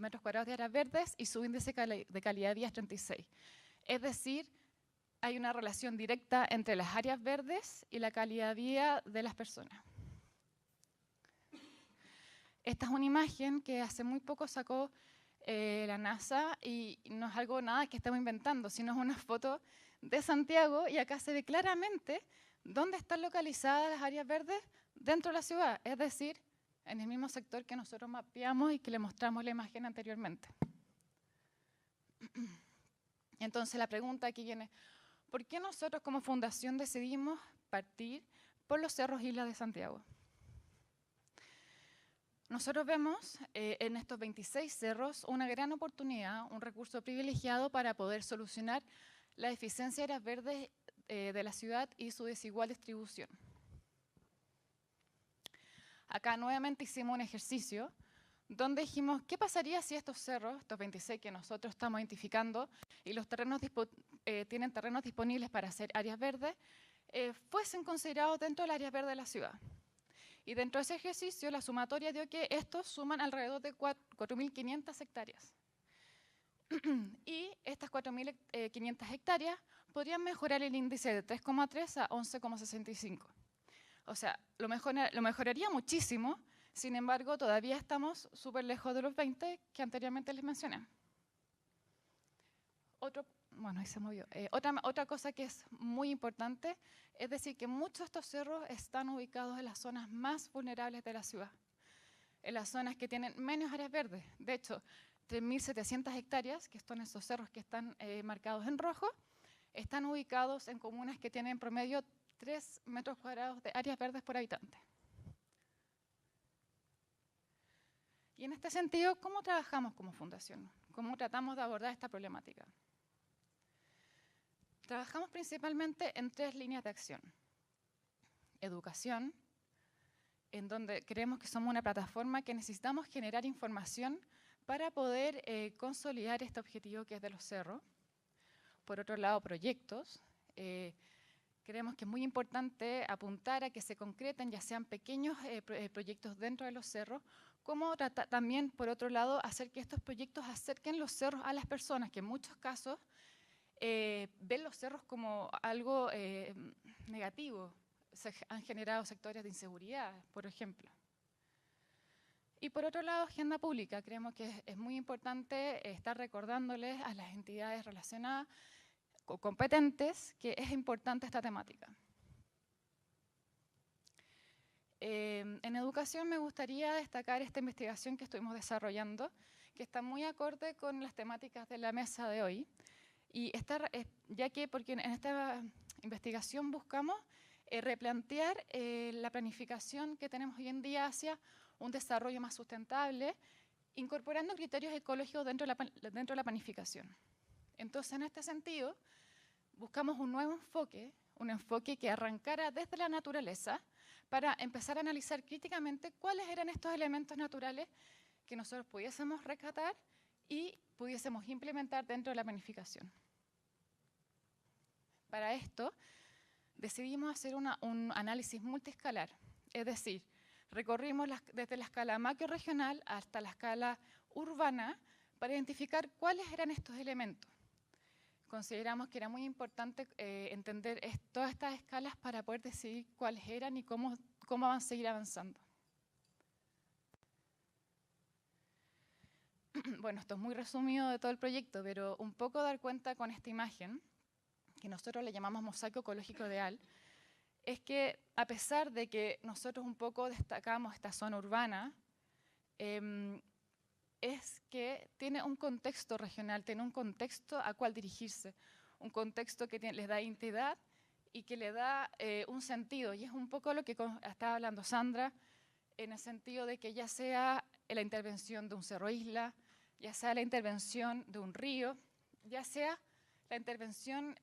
metros cuadrados de áreas verdes y su índice de calidad de vida es 36. Es decir, hay una relación directa entre las áreas verdes y la calidad de vida de las personas. Esta es una imagen que hace muy poco sacó la NASA y no es algo nada que estamos inventando, sino es una foto de Santiago y acá se ve claramente dónde están localizadas las áreas verdes dentro de la ciudad, es decir, en el mismo sector que nosotros mapeamos y que le mostramos la imagen anteriormente. Entonces la pregunta aquí viene, ¿por qué nosotros como fundación decidimos partir por los cerros Islas de Santiago? Nosotros vemos en estos 26 cerros una gran oportunidad, un recurso privilegiado para poder solucionar la deficiencia de áreas verdes de la ciudad y su desigual distribución. Acá nuevamente hicimos un ejercicio donde dijimos, ¿qué pasaría si estos cerros, estos 26 que nosotros estamos identificando, y los terrenos tienen terrenos disponibles para hacer áreas verdes, fuesen considerados dentro del área verde de la ciudad? Y dentro de ese ejercicio, la sumatoria dio que estos suman alrededor de 4.500 hectáreas. Y estas 4.500 hectáreas podrían mejorar el índice de 3,3 a 11,65. O sea, lo mejoraría muchísimo, sin embargo, todavía estamos súper lejos de los 20 que anteriormente les mencioné. Bueno, ahí se movió. Otra cosa que es muy importante es decir que muchos de estos cerros están ubicados en las zonas más vulnerables de la ciudad, en las zonas que tienen menos áreas verdes. De hecho, 3.700 hectáreas, que son esos cerros que están marcados en rojo, están ubicados en comunas que tienen en promedio 3 metros cuadrados de áreas verdes por habitante. Y en este sentido, ¿cómo trabajamos como fundación? ¿Cómo tratamos de abordar esta problemática? Trabajamos principalmente en 3 líneas de acción. Educación, en donde creemos que somos una plataforma que necesitamos generar información para poder consolidar este objetivo que es de los cerros. Por otro lado, proyectos. Creemos que es muy importante apuntar a que se concreten, ya sean pequeños proyectos dentro de los cerros, como también, por otro lado, hacer que estos proyectos acerquen los cerros a las personas, que en muchos casos ven los cerros como algo negativo. Se han generado sectores de inseguridad, por ejemplo. Y por otro lado, agenda pública. Creemos que es muy importante estar recordándoles a las entidades relacionadas competentes que es importante esta temática. En educación me gustaría destacar esta investigación que estuvimos desarrollando, que está muy acorde con las temáticas de la mesa de hoy, y porque en esta investigación buscamos replantear la planificación que tenemos hoy en día hacia un desarrollo más sustentable, incorporando criterios ecológicos dentro de la planificación. Entonces, en este sentido, buscamos un nuevo enfoque, un enfoque que arrancara desde la naturaleza para empezar a analizar críticamente cuáles eran estos elementos naturales que nosotros pudiésemos rescatar y pudiésemos implementar dentro de la planificación. Para esto, decidimos hacer un análisis multiescalar, es decir, recorrimos desde la escala macro-regional hasta la escala urbana para identificar cuáles eran estos elementos. consideramos que era muy importante entender todas estas escalas para poder decidir cuáles eran y cómo van a seguir avanzando. Bueno, esto es muy resumido de todo el proyecto, pero un poco dar cuenta con esta imagen, que nosotros le llamamos mosaico ecológico ideal, es que a pesar de que nosotros un poco destacamos esta zona urbana, es que tiene un contexto regional, tiene un contexto a cual dirigirse, un contexto que les da identidad y que le da un sentido. Y es un poco lo que estaba hablando Sandra, en el sentido de que ya sea la intervención de un cerro isla, ya sea la intervención de un río, ya sea la intervención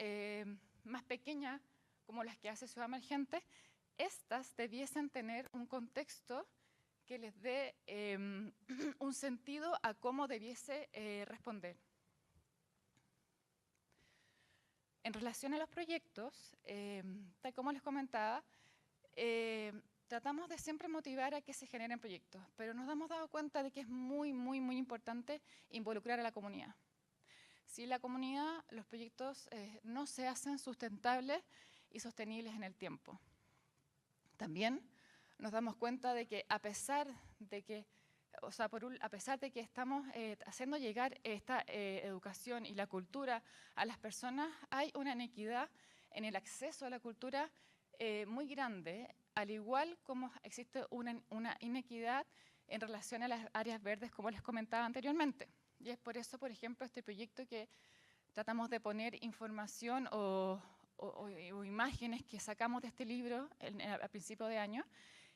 más pequeña, como las que hace Ciudad Emergente, estas debiesen tener un contexto que les dé un sentido a cómo debiese responder. En relación a los proyectos, tal como les comentaba, tratamos de siempre motivar a que se generen proyectos, pero nos hemos dado cuenta de que es muy, muy, muy importante involucrar a la comunidad. Sin la comunidad, los proyectos no se hacen sustentables y sostenibles en el tiempo. También nos damos cuenta de que a pesar de que estamos haciendo llegar esta educación y la cultura a las personas, hay una inequidad en el acceso a la cultura muy grande, al igual como existe una inequidad en relación a las áreas verdes, como les comentaba anteriormente. Y es por eso, por ejemplo, este proyecto que tratamos de poner información o imágenes que sacamos de este libro a principio de año,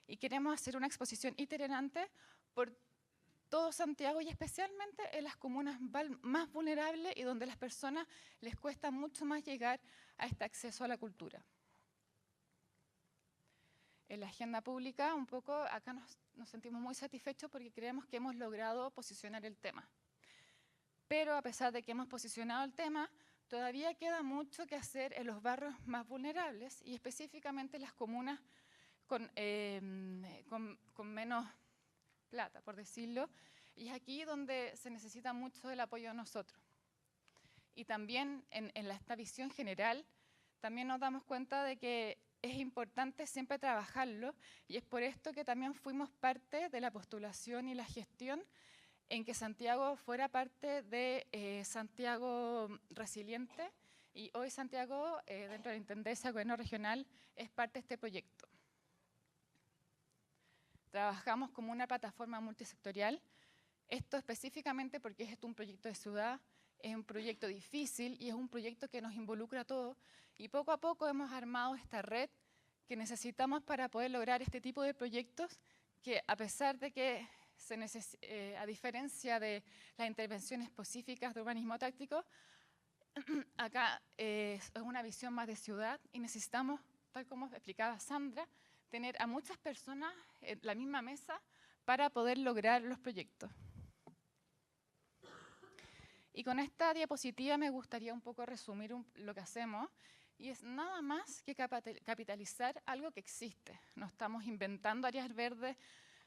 y queremos hacer una exposición itinerante por todo Santiago y especialmente en las comunas más vulnerables y donde a las personas les cuesta mucho más llegar a este acceso a la cultura. En la agenda pública, un poco, acá nos sentimos muy satisfechos porque creemos que hemos logrado posicionar el tema. Pero a pesar de que hemos posicionado el tema, todavía queda mucho que hacer en los barrios más vulnerables y específicamente en las comunas con menos plata, por decirlo, y es aquí donde se necesita mucho el apoyo de nosotros. Y también en esta visión general, también nos damos cuenta de que es importante siempre trabajarlo, y es por esto que también fuimos parte de la postulación y la gestión en que Santiago fuera parte de Santiago Resiliente, y hoy Santiago, dentro de la Intendencia de Gobierno Regional, es parte de este proyecto. Trabajamos como una plataforma multisectorial, esto específicamente porque es un proyecto de ciudad, es un proyecto difícil y es un proyecto que nos involucra a todos, y poco a poco hemos armado esta red que necesitamos para poder lograr este tipo de proyectos que, a pesar de que a diferencia de las intervenciones específicas de urbanismo táctico, acá es una visión más de ciudad y necesitamos, tal como explicaba Sandra, tener a muchas personas en la misma mesa para poder lograr los proyectos. Y con esta diapositiva me gustaría un poco resumir lo que hacemos, y es nada más que capitalizar algo que existe. No estamos inventando áreas verdes,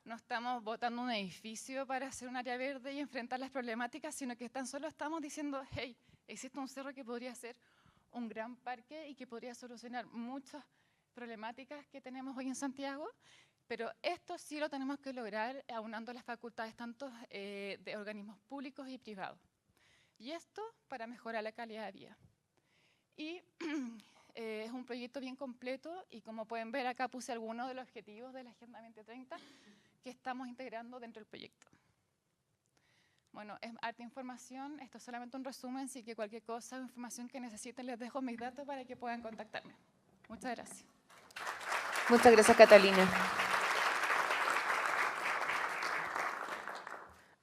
no estamos botando un edificio para hacer un área verde y enfrentar las problemáticas, sino que tan solo estamos diciendo, hey, existe un cerro que podría ser un gran parque y que podría solucionar muchas problemáticas que tenemos hoy en Santiago, pero esto sí lo tenemos que lograr aunando las facultades tanto de organismos públicos y privados. Y esto para mejorar la calidad de vida. Y es un proyecto bien completo y como pueden ver acá puse algunos de los objetivos de la Agenda 2030 que estamos integrando dentro del proyecto. Bueno, es harta información, esto es solamente un resumen, así que cualquier cosa o información que necesiten les dejo mis datos para que puedan contactarme. Muchas gracias. Muchas gracias, Catalina.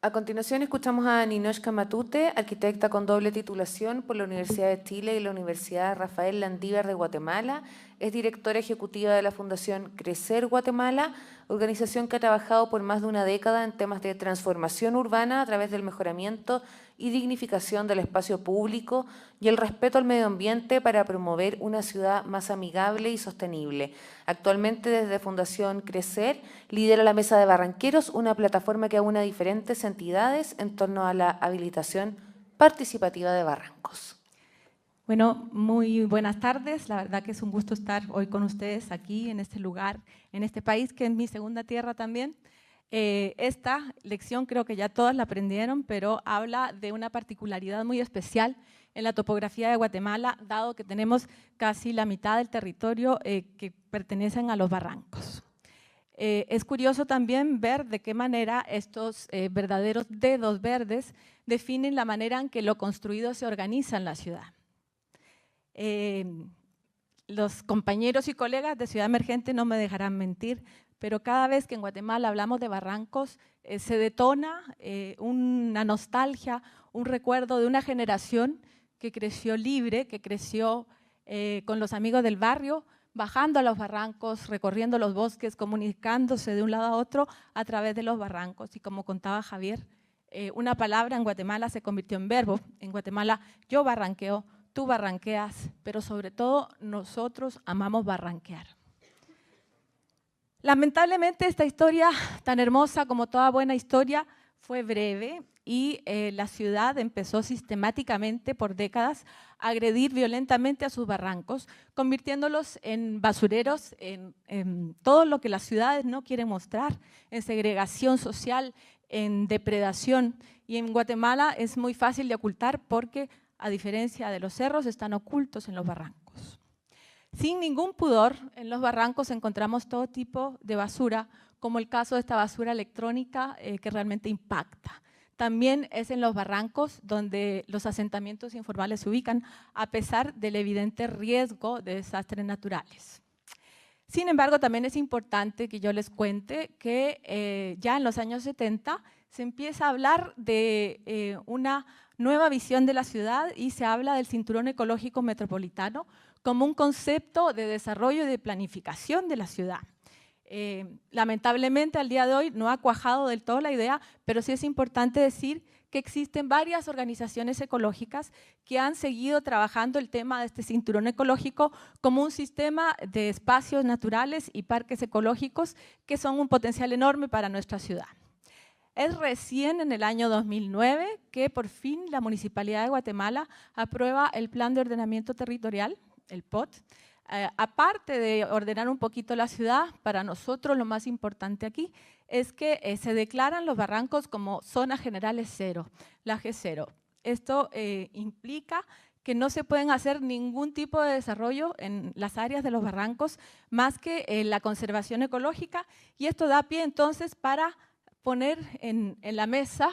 A continuación escuchamos a Ninochka Matute, arquitecta con doble titulación por la Universidad de Chile y la Universidad Rafael Landívar de Guatemala. Es directora ejecutiva de la Fundación Crecer Guatemala, organización que ha trabajado por más de una década en temas de transformación urbana a través del mejoramiento y dignificación del espacio público y el respeto al medio ambiente para promover una ciudad más amigable y sostenible. Actualmente, desde Fundación Crecer, lidera la Mesa de Barranqueros, una plataforma que aúna diferentes entidades en torno a la habilitación participativa de barrancos. Bueno, muy buenas tardes. La verdad que es un gusto estar hoy con ustedes aquí, en este lugar, en este país, que es mi segunda tierra también. Esta lección creo que ya todas la aprendieron, pero habla de una particularidad muy especial en la topografía de Guatemala, dado que tenemos casi la mitad del territorio que pertenecen a los barrancos. Es curioso también ver de qué manera estos verdaderos dedos verdes definen la manera en que lo construido se organiza en la ciudad. Los compañeros y colegas de Ciudad Emergente no me dejarán mentir, pero cada vez que en Guatemala hablamos de barrancos, se detona una nostalgia, un recuerdo de una generación que creció libre, que creció con los amigos del barrio, bajando a los barrancos, recorriendo los bosques, comunicándose de un lado a otro a través de los barrancos. Y como contaba Javier, una palabra en Guatemala se convirtió en verbo. En Guatemala yo barranqueo, tú barranqueas, pero sobre todo nosotros amamos barranquear. Lamentablemente esta historia, tan hermosa como toda buena historia, fue breve y la ciudad empezó sistemáticamente por décadas a agredir violentamente a sus barrancos, convirtiéndolos en basureros, en todo lo que las ciudades no quieren mostrar, en segregación social, en depredación. Y en Guatemala es muy fácil de ocultar porque, a diferencia de los cerros, están ocultos en los barrancos. Sin ningún pudor, en los barrancos encontramos todo tipo de basura, como el caso de esta basura electrónica que realmente impacta. También es en los barrancos donde los asentamientos informales se ubican, a pesar del evidente riesgo de desastres naturales. Sin embargo, también es importante que yo les cuente que ya en los años 70 se empieza a hablar de una nueva visión de la ciudad y se habla del cinturón ecológico metropolitano como un concepto de desarrollo y de planificación de la ciudad. Lamentablemente al día de hoy no ha cuajado del todo la idea, pero sí es importante decir que existen varias organizaciones ecológicas que han seguido trabajando el tema de este cinturón ecológico como un sistema de espacios naturales y parques ecológicos que son un potencial enorme para nuestra ciudad. Es recién en el año 2009 que por fin la Municipalidad de Guatemala aprueba el Plan de Ordenamiento Territorial, el POT. Aparte de ordenar un poquito la ciudad, para nosotros lo más importante aquí es que se declaran los barrancos como zonas generales cero, la G0. Esto implica que no se pueden hacer ningún tipo de desarrollo en las áreas de los barrancos más que la conservación ecológica, y esto da pie entonces para poner en la mesa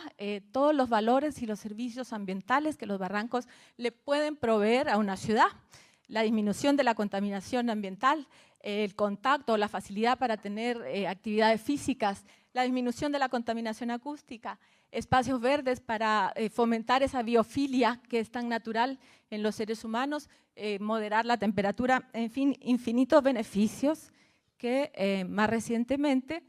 todos los valores y los servicios ambientales que los barrancos le pueden proveer a una ciudad. La disminución de la contaminación ambiental, el contacto, la facilidad para tener actividades físicas, la disminución de la contaminación acústica, espacios verdes para fomentar esa biofilia que es tan natural en los seres humanos, moderar la temperatura, en fin, infinitos beneficios que más recientemente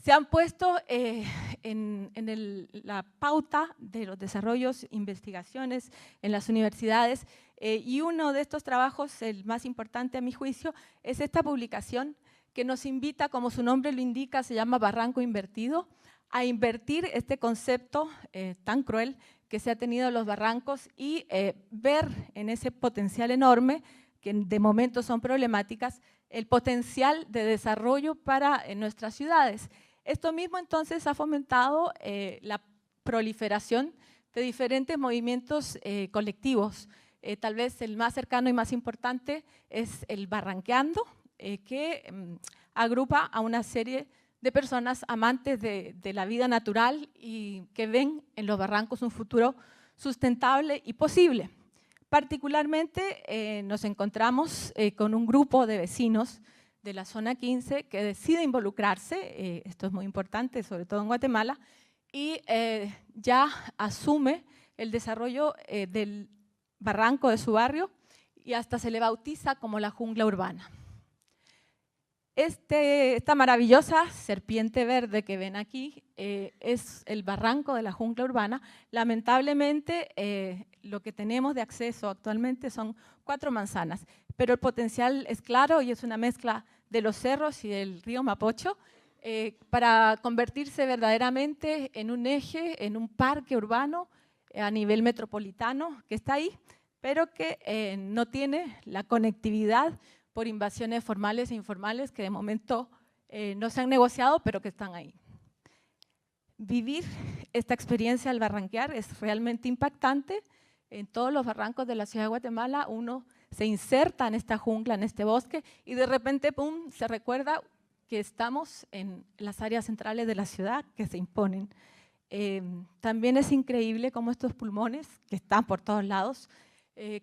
se han puesto en la pauta de los desarrollos, investigaciones en las universidades, y uno de estos trabajos, el más importante a mi juicio, es esta publicación que nos invita, como su nombre lo indica, se llama Barranco Invertido, a invertir este concepto tan cruel que se ha tenido en los barrancos y ver en ese potencial enorme, que de momento son problemáticas, el potencial de desarrollo para nuestras ciudades. Esto mismo entonces ha fomentado la proliferación de diferentes movimientos colectivos. Tal vez el más cercano y más importante es el Barranqueando, que agrupa a una serie de personas amantes de la vida natural y que ven en los barrancos un futuro sustentable y posible. Particularmente nos encontramos con un grupo de vecinos de la zona 15 que decide involucrarse, esto es muy importante, sobre todo en Guatemala, y ya asume el desarrollo del barranco de su barrio y hasta se le bautiza como la jungla urbana. Esta maravillosa serpiente verde que ven aquí es el barranco de la jungla urbana. Lamentablemente lo que tenemos de acceso actualmente son 4 manzanas, pero el potencial es claro y es una mezcla de los cerros y del río Mapocho para convertirse verdaderamente en un eje, en un parque urbano a nivel metropolitano que está ahí, pero que no tiene la conectividad por invasiones formales e informales que de momento no se han negociado, pero que están ahí. Vivir esta experiencia al barranquear es realmente impactante. En todos los barrancos de la ciudad de Guatemala uno se inserta en esta jungla, en este bosque, y de repente, ¡pum!, se recuerda que estamos en las áreas centrales de la ciudad que se imponen. También es increíble cómo estos pulmones, que están por todos lados,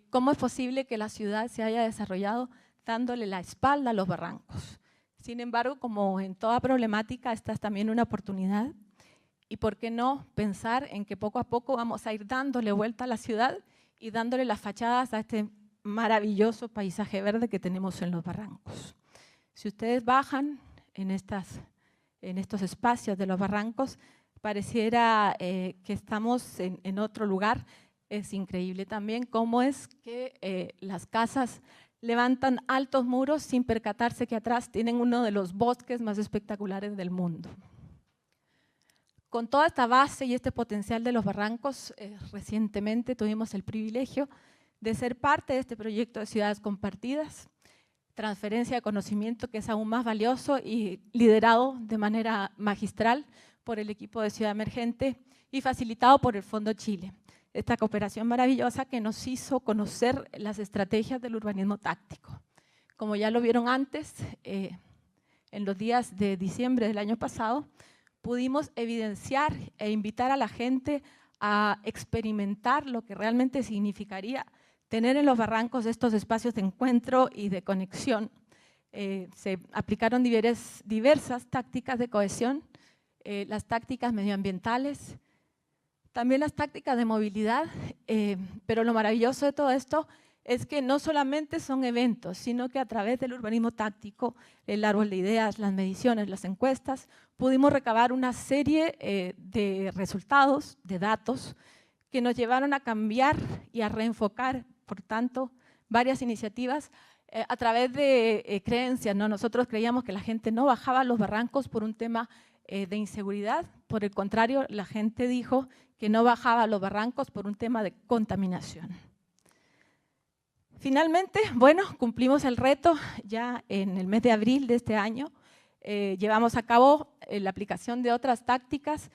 cómo es posible que la ciudad se haya desarrollado dándole la espalda a los barrancos. Sin embargo, como en toda problemática, esta es también una oportunidad. Y por qué no pensar en que poco a poco vamos a ir dándole vuelta a la ciudad y dándole las fachadas a este maravilloso paisaje verde que tenemos en los barrancos. Si ustedes bajan en estos espacios de los barrancos, pareciera que estamos en otro lugar. Es increíble también cómo es que las casas levantan altos muros sin percatarse que atrás tienen uno de los bosques más espectaculares del mundo. Con toda esta base y este potencial de los barrancos, recientemente tuvimos el privilegio de ser parte de este proyecto de ciudades compartidas, transferencia de conocimiento que es aún más valioso y liderado de manera magistral por el equipo de Ciudad Emergente y facilitado por el Fondo Chile. Esta cooperación maravillosa que nos hizo conocer las estrategias del urbanismo táctico. Como ya lo vieron antes, en los días de diciembre del año pasado, pudimos evidenciar e invitar a la gente a experimentar lo que realmente significaría tener en los barrancos estos espacios de encuentro y de conexión. Se aplicaron diversas tácticas de cohesión, las tácticas medioambientales, también las tácticas de movilidad, pero lo maravilloso de todo esto es que no solamente son eventos, sino que a través del urbanismo táctico, el árbol de ideas, las mediciones, las encuestas, pudimos recabar una serie de resultados, de datos, que nos llevaron a cambiar y a reenfocar, por tanto, varias iniciativas a través de creencias, ¿no? Nosotros creíamos que la gente no bajaba a los barrancos por un tema de inseguridad, por el contrario, la gente dijo que no bajaba a los barrancos por un tema de contaminación. Finalmente, bueno, cumplimos el reto ya en el mes de abril de este año. Llevamos a cabo la aplicación de otras tácticas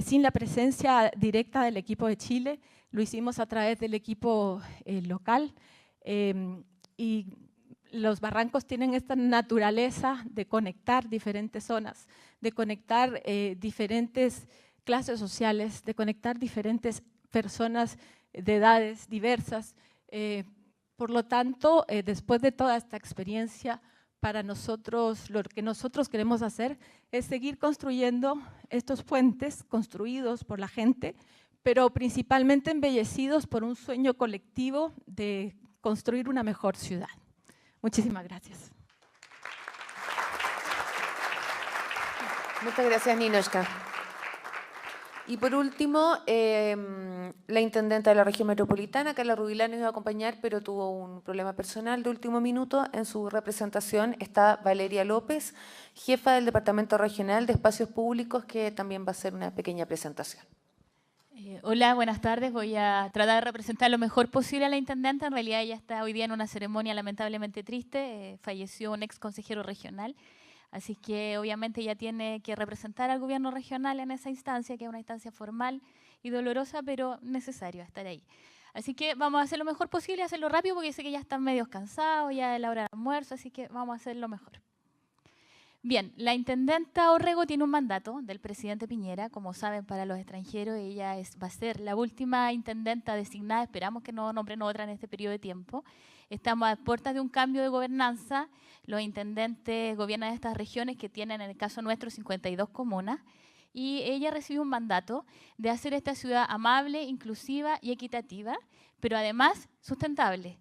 sin la presencia directa del equipo de Chile. Lo hicimos a través del equipo local y los barrancos tienen esta naturaleza de conectar diferentes zonas, de conectar diferentes clases sociales, de conectar diferentes personas de edades diversas. Por lo tanto, después de toda esta experiencia, para nosotros, lo que nosotros queremos hacer es seguir construyendo estos puentes construidos por la gente, pero principalmente embellecidos por un sueño colectivo de construir una mejor ciudad. Muchísimas gracias. Muchas gracias, Ninochka. Y por último, la intendenta de la región metropolitana, Carla Rubilar, nos iba a acompañar, pero tuvo un problema personal de último minuto. En su representación está Valeria López, jefa del Departamento Regional de Espacios Públicos, que también va a hacer una pequeña presentación. Hola, buenas tardes. Voy a tratar de representar lo mejor posible a la intendenta. En realidad ella está hoy día en una ceremonia lamentablemente triste. Falleció un ex consejero regional. Así que obviamente ella tiene que representar al gobierno regional en esa instancia, que es una instancia formal y dolorosa, pero necesario estar ahí. Así que vamos a hacer lo mejor posible, hacerlo rápido, porque sé que ya están medio cansados, ya es la hora del almuerzo, así que vamos a hacer lo mejor. Bien, la intendenta Orrego tiene un mandato del presidente Piñera, como saben, para los extranjeros. Ella va a ser la última intendenta designada, esperamos que no nombren otra en este periodo de tiempo. Estamos a puertas de un cambio de gobernanza. Los intendentes gobiernan estas regiones que tienen, en el caso nuestro, 52 comunas. Y ella recibe un mandato de hacer esta ciudad amable, inclusiva y equitativa, pero además sustentable.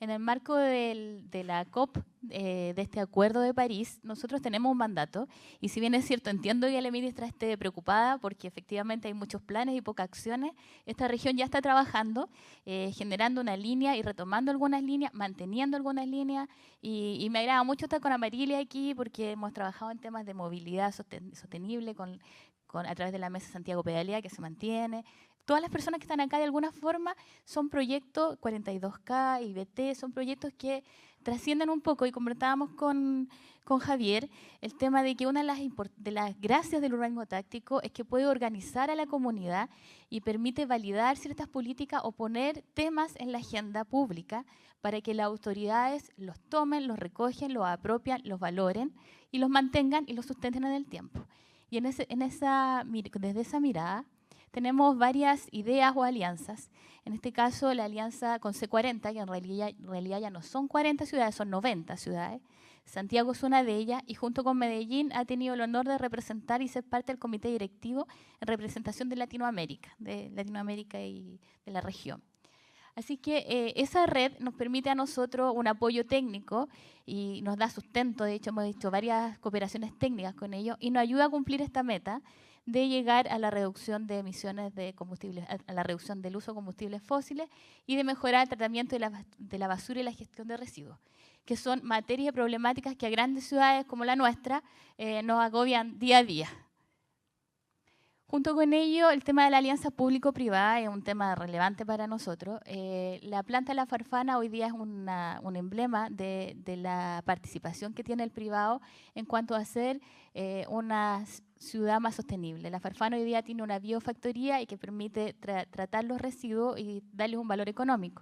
En el marco de la COP, de este Acuerdo de París, nosotros tenemos un mandato, y si bien es cierto, entiendo que la ministra esté preocupada porque efectivamente hay muchos planes y pocas acciones, esta región ya está trabajando, generando una línea y retomando algunas líneas, manteniendo algunas líneas, y me agrada mucho estar con Amarilia aquí porque hemos trabajado en temas de movilidad sostenible a través de la Mesa Santiago Pedalea, que se mantiene. todas las personas que están acá de alguna forma son proyectos, 42K, IBT, son proyectos que trascienden un poco, y conversábamos con Javier, el tema de que una de las gracias del urbanismo táctico es que puede organizar a la comunidad y permite validar ciertas políticas o poner temas en la agenda pública para que las autoridades los tomen, los recogen, los apropian, los valoren y los mantengan y los sustenten en el tiempo. Y desde esa mirada tenemos varias ideas o alianzas. En este caso, la alianza con C40, que en realidad ya no son 40 ciudades, son 90 ciudades. Santiago es una de ellas y junto con Medellín ha tenido el honor de representar y ser parte del comité directivo en representación de Latinoamérica y de la región. Así que esa red nos permite a nosotros un apoyo técnico y nos da sustento. De hecho, hemos hecho varias cooperaciones técnicas con ellos y nos ayuda a cumplir esta meta de llegar a la reducción de emisiones de combustibles, a la reducción del uso de combustibles fósiles y de mejorar el tratamiento de la basura y la gestión de residuos, que son materias y problemáticas que a grandes ciudades como la nuestra nos agobian día a día. Junto con ello, el tema de la alianza público-privada es un tema relevante para nosotros. La planta de La Farfana hoy día es un emblema de la participación que tiene el privado en cuanto a ser una ciudad más sostenible. La Farfana hoy día tiene una biofactoría y que permite tratar los residuos y darles un valor económico.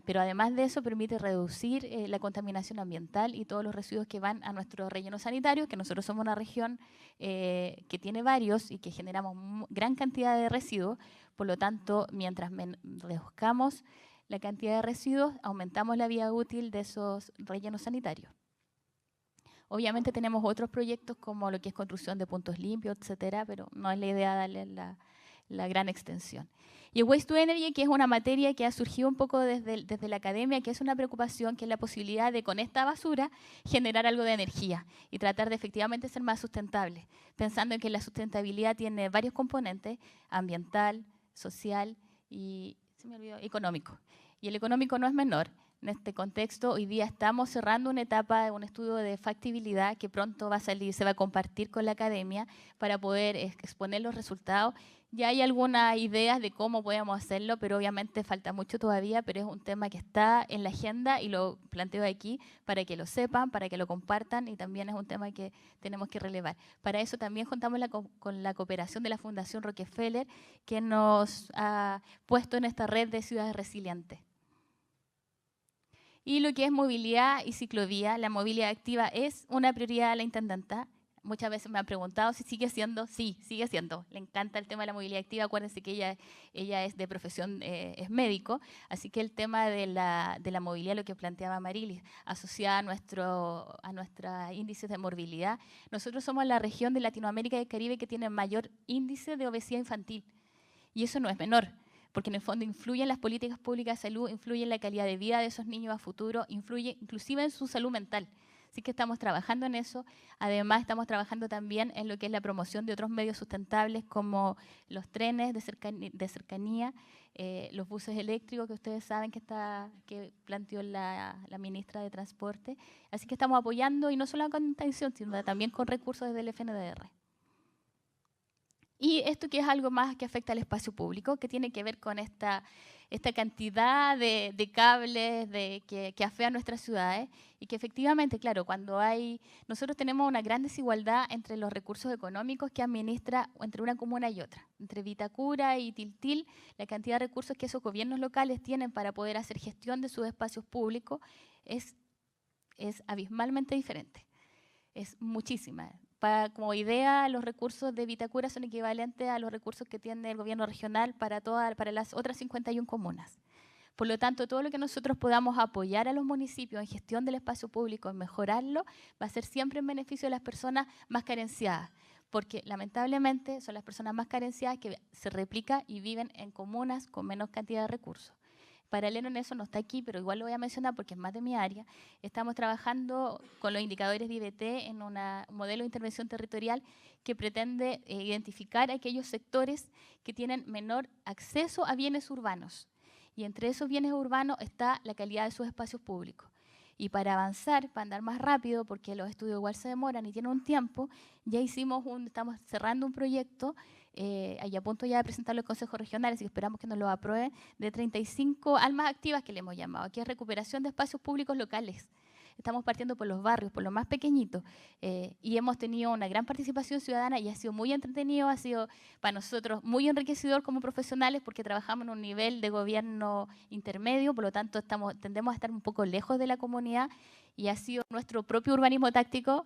Pero además de eso permite reducir la contaminación ambiental y todos los residuos que van a nuestros rellenos sanitarios, que nosotros somos una región que tiene varios y que generamos gran cantidad de residuos. Por lo tanto, mientras reduzcamos la cantidad de residuos, aumentamos la vida útil de esos rellenos sanitarios. Obviamente tenemos otros proyectos como lo que es construcción de puntos limpios, etcétera, pero no es la idea darle la gran extensión. Y el Waste to Energy, que es una materia que ha surgido un poco desde la academia, que es una preocupación, que es la posibilidad de con esta basura generar algo de energía y tratar de efectivamente ser más sustentable, pensando en que la sustentabilidad tiene varios componentes: ambiental, social y económico. Y el económico no es menor. En este contexto, hoy día estamos cerrando una etapa de un estudio de factibilidad que pronto va a salir, se va a compartir con la academia para poder exponer los resultados. Ya hay algunas ideas de cómo podemos hacerlo, pero obviamente falta mucho todavía, pero es un tema que está en la agenda y lo planteo aquí para que lo sepan, para que lo compartan, y también es un tema que tenemos que relevar. Para eso también contamos con la cooperación de la Fundación Rockefeller, que nos ha puesto en esta red de ciudades resilientes. Y lo que es movilidad y ciclovía, la movilidad activa es una prioridad de la intendenta. Muchas veces me han preguntado si sigue siendo. Sí, sigue siendo. Le encanta el tema de la movilidad activa. Acuérdense que ella es de profesión, es médico, así que el tema de la movilidad, lo que planteaba Marilis, asociada a nuestros índices de morbilidad. Nosotros somos la región de Latinoamérica y el Caribe que tiene mayor índice de obesidad infantil, y eso no es menor, porque en el fondo influye en las políticas públicas de salud, influye en la calidad de vida de esos niños a futuro, influye inclusive en su salud mental. Así que estamos trabajando en eso. Además, estamos trabajando también en lo que es la promoción de otros medios sustentables, como los trenes de cercanía, los buses eléctricos, que ustedes saben que planteó la ministra de Transporte. Así que estamos apoyando, y no solo con intención, sino también con recursos desde el FNDR. Y esto que es algo más que afecta al espacio público, que tiene que ver con esta cantidad de cables que afean nuestras ciudades, y que efectivamente, claro, nosotros tenemos una gran desigualdad entre los recursos económicos que administra entre una comuna y otra. Entre Vitacura y Tiltil, la cantidad de recursos que esos gobiernos locales tienen para poder hacer gestión de sus espacios públicos es abismalmente diferente. Es muchísima. Como idea, los recursos de Vitacura son equivalentes a los recursos que tiene el gobierno regional para las otras 51 comunas. Por lo tanto, todo lo que nosotros podamos apoyar a los municipios en gestión del espacio público, en mejorarlo, va a ser siempre en beneficio de las personas más carenciadas, porque lamentablemente son las personas más carenciadas que se replican y viven en comunas con menos cantidad de recursos. Paralelo en eso, no está aquí, pero igual lo voy a mencionar porque es más de mi área. Estamos trabajando con los indicadores de IBT en un modelo de intervención territorial que pretende identificar aquellos sectores que tienen menor acceso a bienes urbanos. Y entre esos bienes urbanos está la calidad de sus espacios públicos. Y para avanzar, para andar más rápido, porque los estudios igual se demoran y tienen un tiempo, ya estamos cerrando un proyecto ahí a punto ya de presentarlo al Consejo Regional, así que esperamos que nos lo aprueben, de 35 almas activas que le hemos llamado, que es recuperación de espacios públicos locales. Estamos partiendo por los barrios, por los más pequeñitos, y hemos tenido una gran participación ciudadana y ha sido muy entretenido, ha sido para nosotros muy enriquecedor como profesionales porque trabajamos en un nivel de gobierno intermedio, por lo tanto tendemos a estar un poco lejos de la comunidad y ha sido nuestro propio urbanismo táctico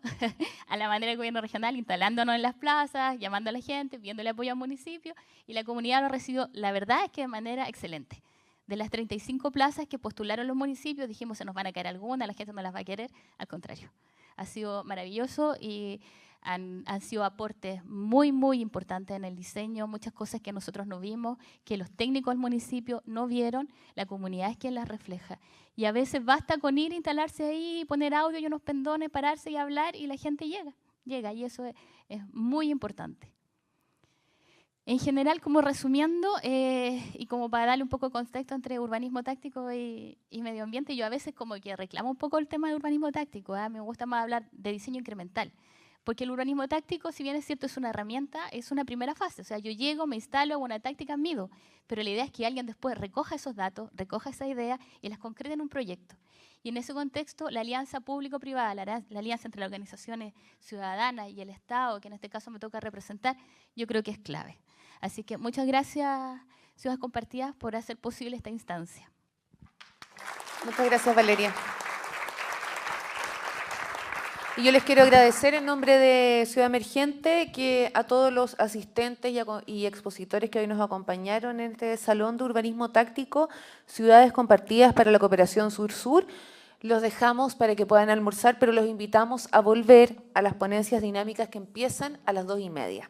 a la manera del gobierno regional, instalándonos en las plazas, llamando a la gente, pidiéndole apoyo al municipio y la comunidad lo recibió, la verdad es que de manera excelente. De las 35 plazas que postularon los municipios, dijimos se nos van a caer algunas, la gente no las va a querer, al contrario. Ha sido maravilloso y han sido aportes muy, muy importantes en el diseño, muchas cosas que nosotros no vimos, que los técnicos del municipio no vieron, la comunidad es quien las refleja. Y a veces basta con ir, instalarse ahí, poner audio y unos pendones, pararse y hablar y la gente llega y eso es muy importante. En general, como resumiendo, y como para darle un poco de contexto entre urbanismo táctico y medio ambiente, yo a veces como que reclamo un poco el tema de urbanismo táctico, me gusta más hablar de diseño incremental, porque el urbanismo táctico, si bien es cierto, es una herramienta, es una primera fase, o sea, yo llego, me instalo, hago una táctica, mido, pero la idea es que alguien después recoja esos datos, recoja esa idea y las concrete en un proyecto. Y en ese contexto, la alianza público-privada, la alianza entre las organizaciones ciudadanas y el Estado, que en este caso me toca representar, yo creo que es clave. Así que muchas gracias, Ciudades Compartidas, por hacer posible esta instancia. Muchas gracias, Valeria. Y yo les quiero agradecer en nombre de Ciudad Emergente que a todos los asistentes y expositores que hoy nos acompañaron en este Salón de Urbanismo Táctico, Ciudades Compartidas para la Cooperación Sur-Sur, los dejamos para que puedan almorzar, pero los invitamos a volver a las ponencias dinámicas que empiezan a las 2:30.